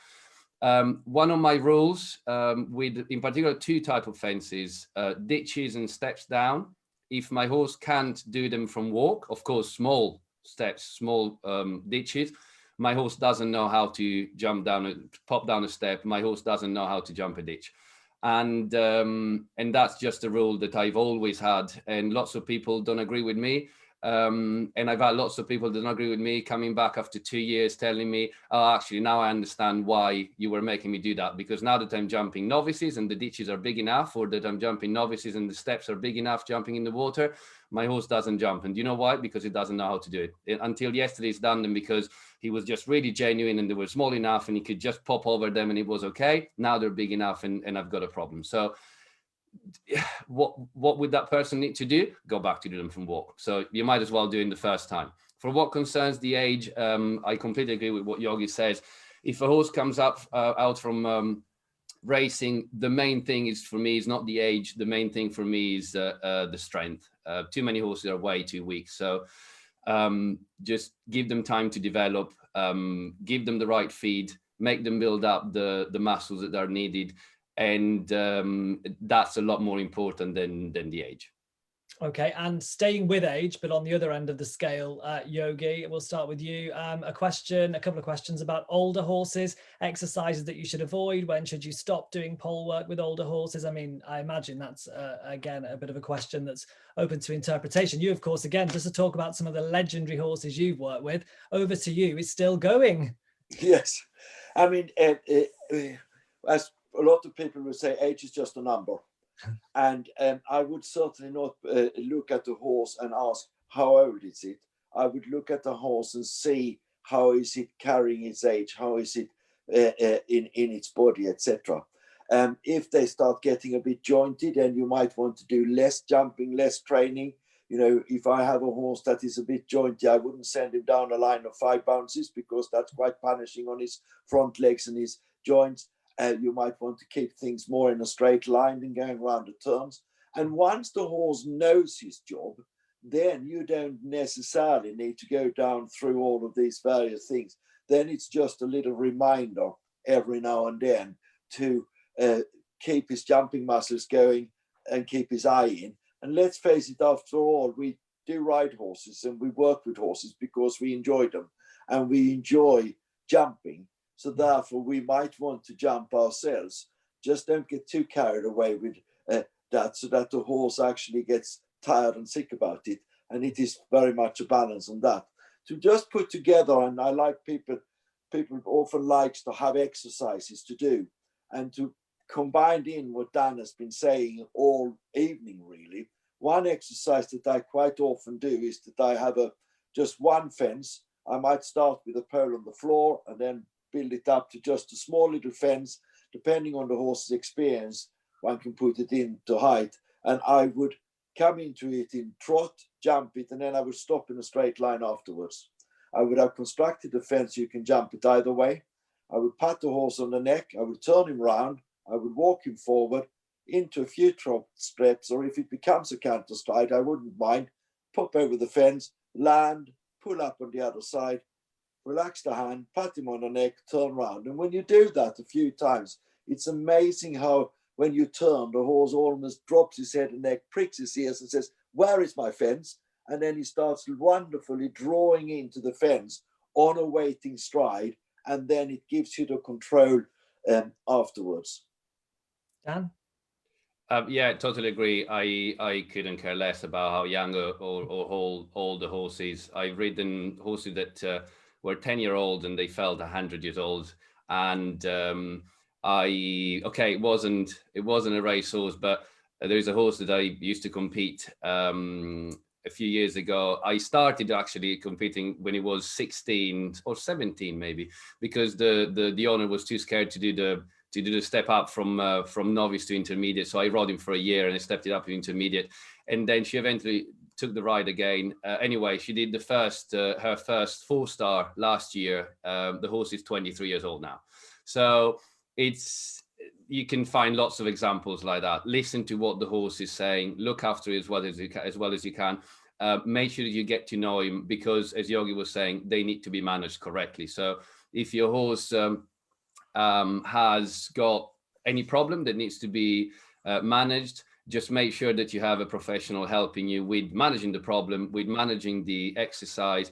One of my rules with, in particular, 2 types of fences, ditches and steps down. If my horse can't do them from walk, of course, small steps, small ditches, my horse doesn't know how to jump down, pop down a step. My horse doesn't know how to jump a ditch. And that's just a rule that I've always had. And lots of people don't agree with me. And I've had lots of people that don't agree with me coming back after 2 years telling me, oh, actually, now I understand why you were making me do that, because now that I'm jumping novices and the ditches are big enough, or that I'm jumping novices and the steps are big enough jumping in the water, my horse doesn't jump. And you know why? Because he doesn't know how to do it. Until yesterday, he's done them because he was just really genuine and they were small enough and he could just pop over them and it was okay. Now they're big enough and I've got a problem. So what would that person need to do? Go back to do them from walk. So you might as well do it the first time. For what concerns the age, I completely agree with what Yogi says. If a horse comes up out from racing, the main thing is for me is not the age. The main thing for me is the strength. Too many horses are way too weak. So just give them time to develop, give them the right feed, make them build up the muscles that are needed. and that's a lot more important than the age. Okay, and staying with age, but on the other end of the scale, Yogi, we'll start with you. A couple of questions about older horses, exercises that you should avoid. When should you stop doing pole work with older horses? I mean, I imagine that's, again, a bit of a question that's open to interpretation. You, of course, again, just to talk about some of the legendary horses you've worked with, over to you. It's still going. Yes. I mean, as a lot of people will say, age is just a number. And I would certainly not look at the horse and ask how old is it. I would look at the horse and see how is it carrying its age, how is it in its body, etc. If they start getting a bit jointed, then you might want to do less jumping, less training. You know, if I have a horse that is a bit jointy, I wouldn't send him down a line of 5 bounces, because that's quite punishing on his front legs and his joints. You might want to keep things more in a straight line than going around the turns. And once the horse knows his job, then you don't necessarily need to go down through all of these various things. Then it's just a little reminder every now and then to keep his jumping muscles going and keep his eye in. And let's face it, after all, we do ride horses and we work with horses because we enjoy them and we enjoy jumping. So therefore, we might want to jump ourselves. Just don't get too carried away with that, so that the horse actually gets tired and sick about it. And it is very much a balance on that. To just put together, and I like people often likes to have exercises to do, and to combine in what Dan has been saying all evening, really. One exercise that I quite often do is that I have just one fence. I might start with a pole on the floor and then build it up to just a small little fence. Depending on the horse's experience, one can put it into height. And I would come into it in trot, jump it, and then I would stop in a straight line afterwards. I would have constructed a fence so you can jump it either way. I would pat the horse on the neck, I would turn him round, I would walk him forward into a few trot steps, or if it becomes a canter stride, I wouldn't mind, pop over the fence, land, pull up on the other side, relax the hand, pat him on the neck, turn round. And when you do that a few times, it's amazing how when you turn, the horse almost drops his head and neck, pricks his ears and says, "Where is my fence?" And then he starts wonderfully drawing into the fence on a waiting stride, and then it gives you the control afterwards. Dan? Yeah, totally agree. I couldn't care less about how young or old the horse is. I've ridden horses that were 10-year-old and they felt 100 years old. And it wasn't a racehorse, but there's a horse that I used to compete a few years ago. I started actually competing when he was 16 or 17 maybe, because the owner was too scared to do the step up from novice to intermediate. So I rode him for a year and I stepped it up to intermediate. And then she eventually took the ride again. Anyway, she did her first 4-star last year. The horse is 23 years old now. So you can find lots of examples like that. Listen to what the horse is saying, look after it as well as you can. Make sure that you get to know him, because as Yogi was saying, they need to be managed correctly. So if your horse has got any problem that needs to be managed, just make sure that you have a professional helping you with managing the problem, with managing the exercise,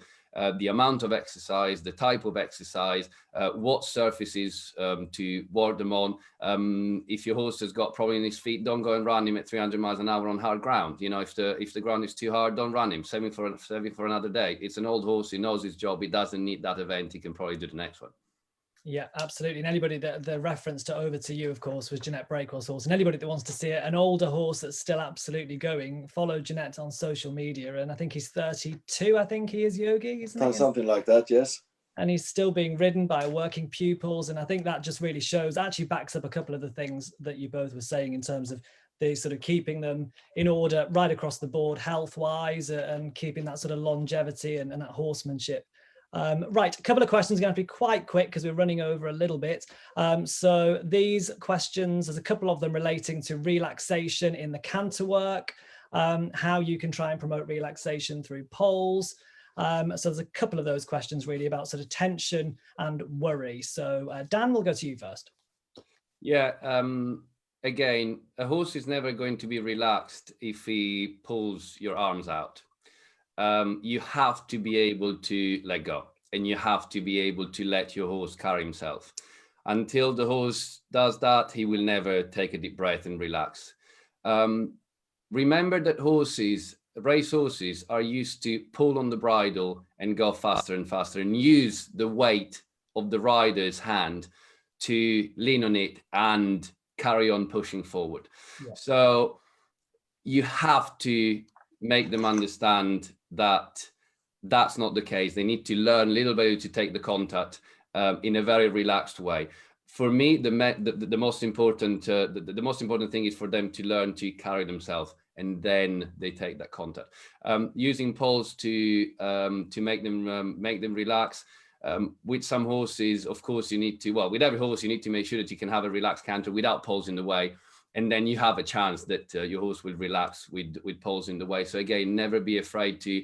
the amount of exercise, the type of exercise, what surfaces to work them on. If your horse has got problem in his feet, don't go and run him at 300 miles an hour on hard ground. You know, if the ground is too hard, don't run him. Save him for another day. It's an old horse. He knows his job. He doesn't need that event. He can probably do the next one. Yeah, absolutely. And anybody the reference to Over to You, of course, was Jeanette Breakwell's horse. And anybody that wants to see an older horse that's still absolutely going, follow Jeanette on social media. And I think he's 32, I think he is, Yogi, isn't he? Something like that, yes. And he's still being ridden by working pupils. And I think that just really shows, actually backs up a couple of the things that you both were saying in terms of the sort of keeping them in order right across the board, health-wise, and keeping that sort of longevity and that horsemanship. Right, a couple of questions are going to be quite quick because we're running over a little bit. So these questions, there's a couple of them relating to relaxation in the canter work, how you can try and promote relaxation through poles. So there's a couple of those questions really about sort of tension and worry. So Dan, we'll go to you first. Yeah, again, a horse is never going to be relaxed if he pulls your arms out. You have to be able to let go, and you have to be able to let your horse carry himself. Until the horse does that, he will never take a deep breath and relax. Remember that race horses are used to pull on the bridle and go faster and faster and use the weight of the rider's hand to lean on it and carry on pushing forward. Yeah. So you have to make them understand that that's not the case. They need to learn a little bit to take the contact in a very relaxed way. For me, the most important thing is for them to learn to carry themselves, and then they take that contact. Using poles to make them relax. With some horses, of course, you need to, with every horse, you need to make sure that you can have a relaxed canter without poles in the way. And then you have a chance that your horse will relax with poles in the way. So again, never be afraid to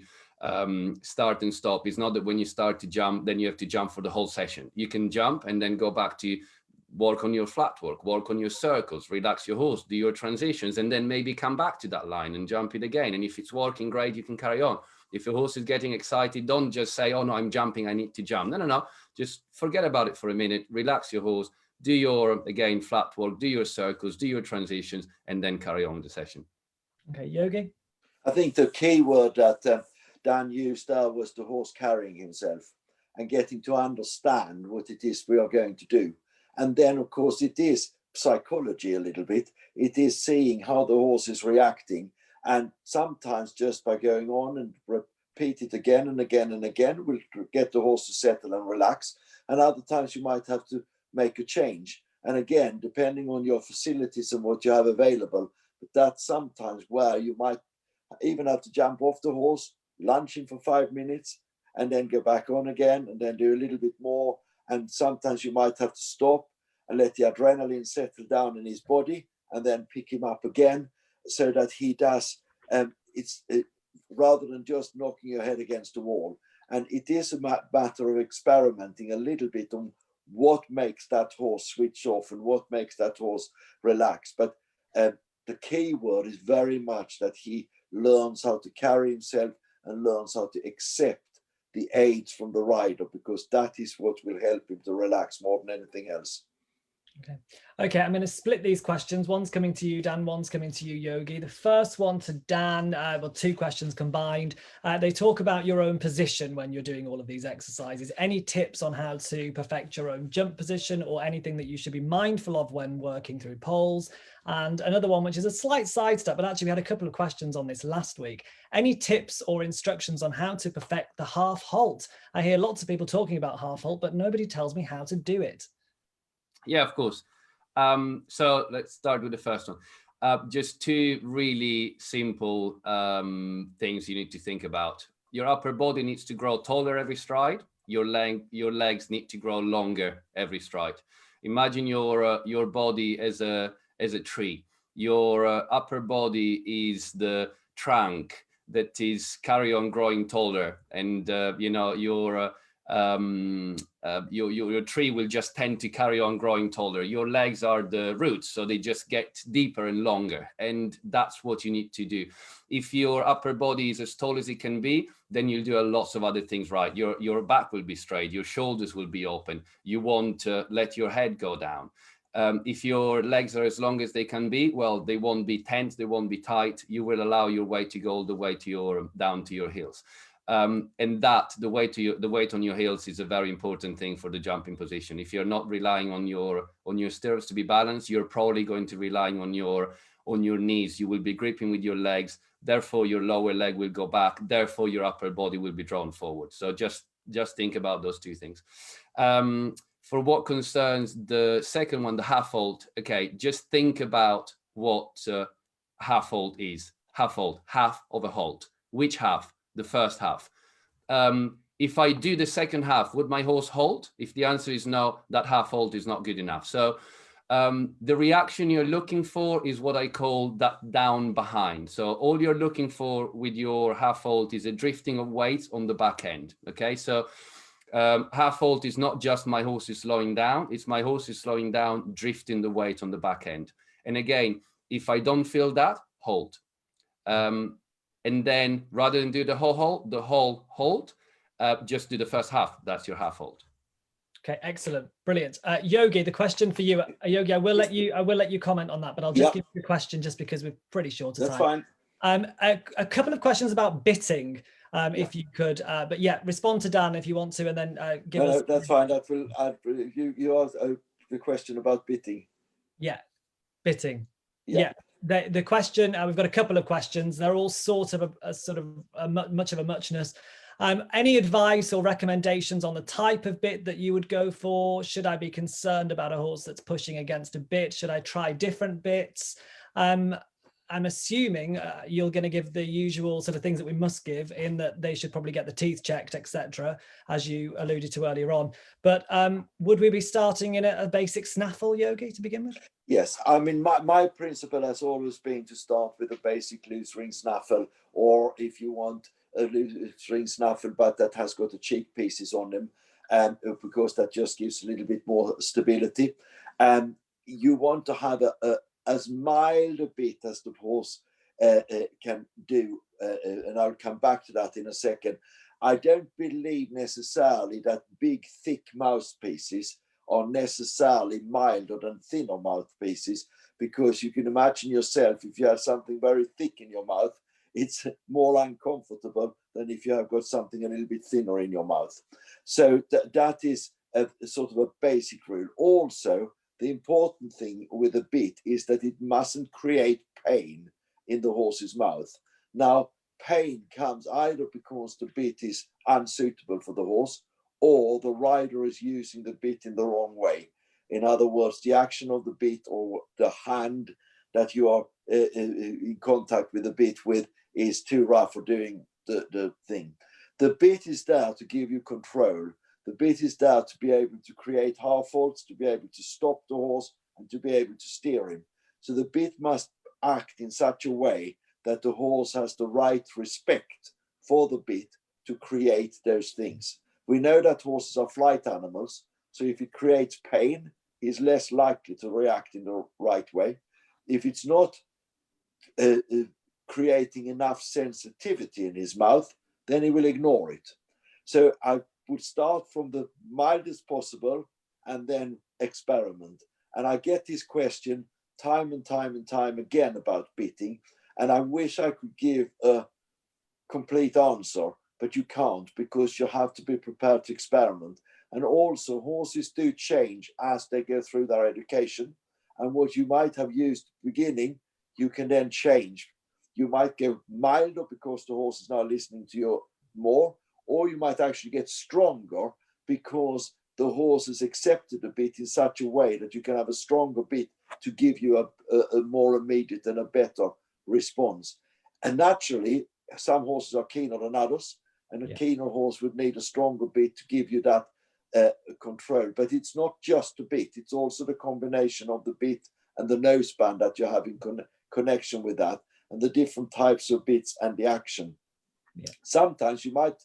start and stop. It's not that when you start to jump, then you have to jump for the whole session. You can jump and then go back to work on your flat work on your circles, relax your horse, do your transitions, and then maybe come back to that line and jump it again. And if it's working great, you can carry on. If your horse is getting excited, don't just say, oh no, I'm jumping, I need to jump. No. Just forget about it for a minute, relax your horse, do your, again, flat work, do your circles, do your transitions, and then carry on the session. Okay, Yogi? I think the key word that Dan used there was the horse carrying himself and getting to understand what it is we are going to do. And then, of course, it is psychology a little bit. It is seeing how the horse is reacting. And sometimes just by going on and repeat it again and again and again, will get the horse to settle and relax. And other times you might have to make a change. And again, depending on your facilities and what you have available, but that's sometimes where you might even have to jump off the horse, lunching for 5 minutes, and then go back on again, and then do a little bit more. And sometimes you might have to stop and let the adrenaline settle down in his body, and then pick him up again, so that he does, rather than just knocking your head against the wall. And it is a matter of experimenting a little bit on what makes that horse switch off and what makes that horse relax. But the key word is very much that he learns how to carry himself and learns how to accept the aids from the rider, because that is what will help him to relax more than anything else. Okay, I'm going to split these questions. One's coming to you, Dan, one's coming to you, Yogi. The first one to Dan, well, two questions combined. They talk about your own position when you're doing all of these exercises. Any tips on how to perfect your own jump position, or anything that you should be mindful of when working through poles? And another one, which is a slight sidestep, but actually we had a couple of questions on this last week. Any tips or instructions on how to perfect the half halt? I hear lots of people talking about half halt, but nobody tells me how to do it. Yeah, of course. So let's start with the first one. Just two really simple things you need to think about. Your upper body needs to grow taller every stride. Your legs need to grow longer every stride. Imagine your body as a tree. Your upper body is the trunk that is carry on growing taller, and your tree will just tend to carry on growing taller. Your legs are the roots, so they just get deeper and longer, and that's what you need to do. If your upper body is as tall as it can be, then you'll do lots of other things right. Your back will be straight, your shoulders will be open, you won't let your head go down. If your legs are as long as they can be, well, they won't be tense, they won't be tight. You will allow your weight to go all the way to down to your heels. And that the weight on your heels is a very important thing for the jumping position. If you're not relying on your stirrups to be balanced, you're probably going to rely on your knees. You will be gripping with your legs, therefore your lower leg will go back, therefore your upper body will be drawn forward. So just think about those two things. For what concerns the second one, the half halt, okay, just think about what half halt is. Half halt, half of a halt. Which half? The first half. If I do the second half, would my horse halt? If the answer is no, that half halt is not good enough. So the reaction you're looking for is what I call that down behind. So all you're looking for with your half halt is a drifting of weight on the back end. Okay, so half halt is not just my horse is slowing down, it's my horse is slowing down, drifting the weight on the back end. And again, if I don't feel that, hold. And then rather than do the whole hold, just do the first half. That's your half hold. Okay, excellent, brilliant. Yogi, the question for you, Yogi, I will let you comment on that, but I'll just give you the question just because we're pretty short of time. That's fine. A couple of questions about bitting, if you could, but yeah, respond to Dan if you want to, and then give us. No, that's fine. That will add. You asked the question about bitting. Yeah, bitting. Yeah. The question, we've got a couple of questions. They're all sort of much of a muchness. Any advice or recommendations on the type of bit that you would go for? Should I be concerned about a horse that's pushing against a bit? Should I try different bits? I'm assuming you're going to give the usual sort of things that we must give, in that they should probably get the teeth checked, etc., as you alluded to earlier on. But would we be starting in a basic snaffle, Yogi, to begin with? Yes, I mean, my principle has always been to start with a basic loose ring snaffle, or if you want a loose ring snaffle but that has got the cheek pieces on them, because that just gives a little bit more stability. You want to have as mild a bit as the horse can do, and I'll come back to that in a second. I don't believe necessarily that big, thick mouthpieces are necessarily milder than thinner mouthpieces, because you can imagine yourself, if you have something very thick in your mouth, it's more uncomfortable than if you have got something a little bit thinner in your mouth. So that is a sort of a basic rule. Also, the important thing with a bit is that it mustn't create pain in the horse's mouth. Now, pain comes either because the bit is unsuitable for the horse, or the rider is using the bit in the wrong way. In other words, the action of the bit or the hand that you are in contact with the bit with is too rough for doing the thing. The bit is there to give you control. The bit is there to be able to create half holds, to be able to stop the horse, and to be able to steer him. So the bit must act in such a way that the horse has the right respect for the bit to create those things. We know that horses are flight animals, so if it creates pain, he's less likely to react in the right way. If it's not creating enough sensitivity in his mouth, then he will ignore it. So I would start from the mildest possible and then experiment. And I get this question time and time again about bitting, and I wish I could give a complete answer, but you can't, because you have to be prepared to experiment. And also, horses do change as they go through their education, and what you might have used at the beginning, you can then change. You might go milder because the horse is now listening to you more, or you might actually get stronger because the horse has accepted a bit in such a way that you can have a stronger bit to give you a more immediate and a better response. And naturally, some horses are keener than others, and a keener horse would need a stronger bit to give you that control. But it's not just the bit, it's also the combination of the bit and the noseband that you have in connection with that, and the different types of bits and the action. Sometimes you might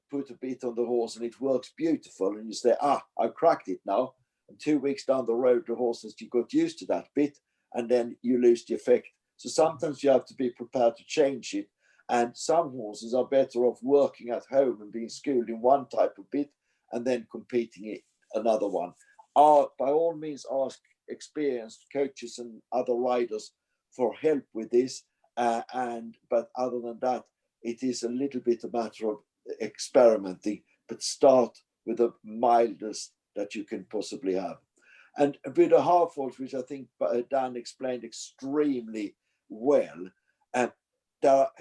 put a bit on the horse and it works beautiful, and you say, I've cracked it now. And 2 weeks down the road, the horse has got used to that bit, and then you lose the effect. So sometimes you have to be prepared to change it. And some horses are better off working at home and being schooled in one type of bit and then competing in another one. By all means, ask experienced coaches and other riders for help with this. But other than that, it is a little bit a matter of experimenting, but start with the mildest that you can possibly have. And with a half halt, which I think Dan explained extremely well,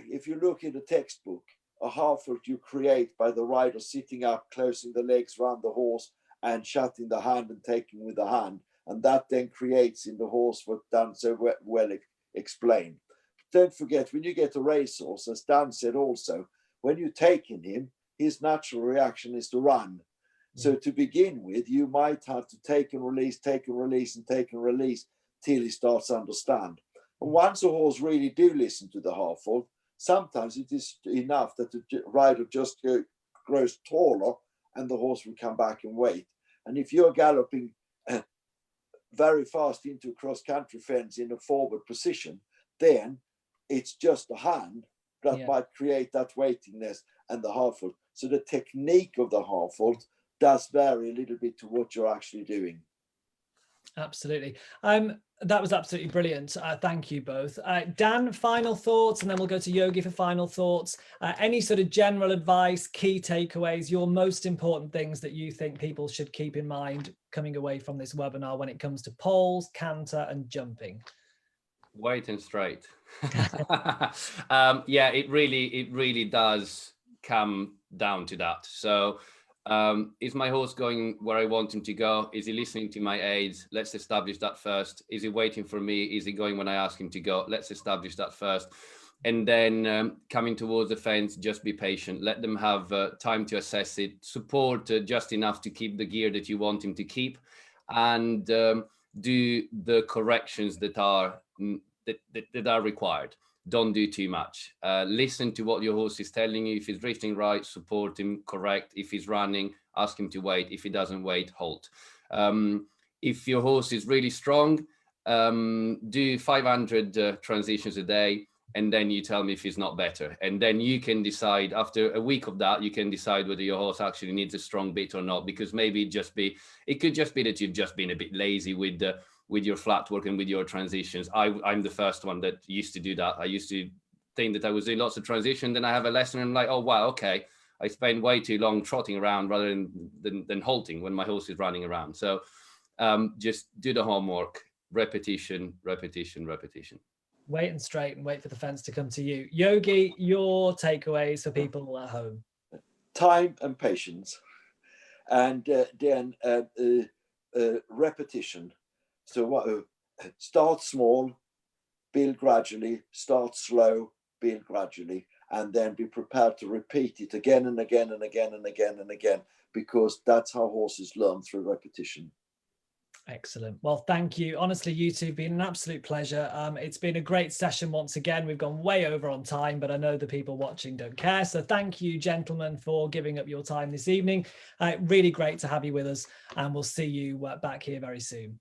if you look in the textbook, a half halt you create by the rider sitting up, closing the legs around the horse and shutting the hand and taking with the hand. And that then creates in the horse what Dan so well explained. Don't forget, when you get a racehorse, as Dan said also, when you're taking him, his natural reaction is to run. So to begin with, you might have to take and release, and take and release till he starts to understand. And once a horse really do listen to the half halt, sometimes it is enough that the rider just grows taller and the horse will come back and wait. And if you're galloping very fast into a cross-country fence in a forward position, then it's just the hand that might create that weightiness and the half vault. So the technique of the half vault does vary a little bit to what you're actually doing. Absolutely. That was absolutely brilliant. Thank you both. Dan, final thoughts, and then we'll go to Yogi for final thoughts. Any sort of general advice, key takeaways, your most important things that you think people should keep in mind coming away from this webinar when it comes to poles, canter and jumping? Weight and straight. Yeah, it really does come down to that. So is my horse going where I want him to go? Is he listening to my aids? Let's establish that first. Is he waiting for me? Is he going when I ask him to go? Let's establish that first. And then coming towards the fence, just be patient. Let them have time to assess it. Support just enough to keep the gear that you want him to keep, and do the corrections that are required. Don't do too much. Listen to what your horse is telling you. If he's drifting right, support him, correct. If he's running, ask him to wait. If he doesn't wait, halt. If your horse is really strong, do 500 transitions a day, and then you tell me if he's not better. And then you can decide, after a week of that, you can decide whether your horse actually needs a strong bit or not, because maybe it could just be that you've just been a bit lazy with your flat work and with your transitions. I'm the first one that used to do that. I used to think that I was doing lots of transition. Then I have a lesson and I'm like, oh, wow, okay. I spend way too long trotting around rather than halting when my horse is running around. So just do the homework, repetition, repetition, repetition. Wait and straight and wait for the fence to come to you. Yogi, your takeaways for people at home? Time and patience, and then repetition. So start small, build gradually, start slow, build gradually, and then be prepared to repeat it again and again and again and again and again, because that's how horses learn, through repetition. Excellent. Well, thank you. Honestly, you two have been an absolute pleasure. It's been a great session once again. We've gone way over on time, but I know the people watching don't care. So thank you, gentlemen, for giving up your time this evening. Really great to have you with us, and we'll see you back here very soon.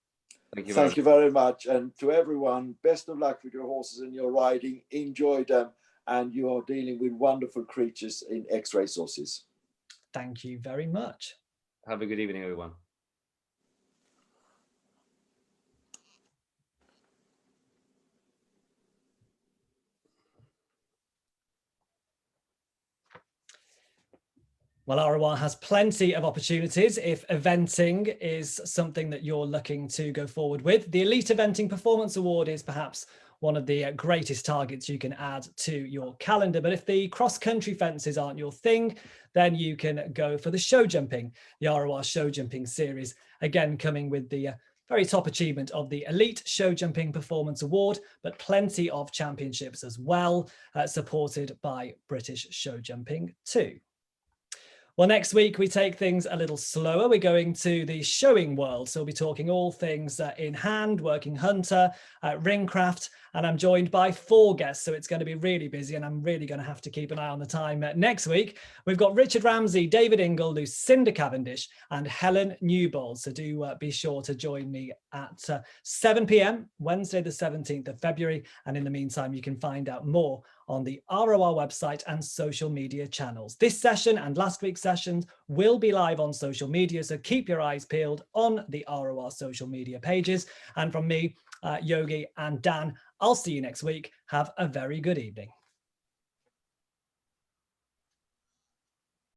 Thank you very much. And to everyone, best of luck with your horses and your riding. Enjoy them. And you are dealing with wonderful creatures in X-Race horses. Thank you very much. Have a good evening, everyone. Well, RoR has plenty of opportunities if eventing is something that you're looking to go forward with. The Elite Eventing Performance Award is perhaps one of the greatest targets you can add to your calendar. But if the cross-country fences aren't your thing, then you can go for the show jumping, the RoR show jumping series, again coming with the very top achievement of the Elite Show Jumping Performance Award, but plenty of championships as well, supported by British Show Jumping too. Well, next week we take things a little slower. We're going to the showing world. So we'll be talking all things in hand, working hunter, ringcraft, and I'm joined by 4 guests. So it's going to be really busy, and I'm really going to have to keep an eye on the time. Next week, we've got Richard Ramsey, David Ingle, Lucinda Cavendish, and Helen Newbold. So do be sure to join me at 7 p.m, Wednesday, the 17th of February. And in the meantime, you can find out more on the RoR website and social media channels. This session and last week's sessions will be live on social media, so keep your eyes peeled on the RoR social media pages. And from me, Yogi and Dan, I'll see you next week. Have a very good evening.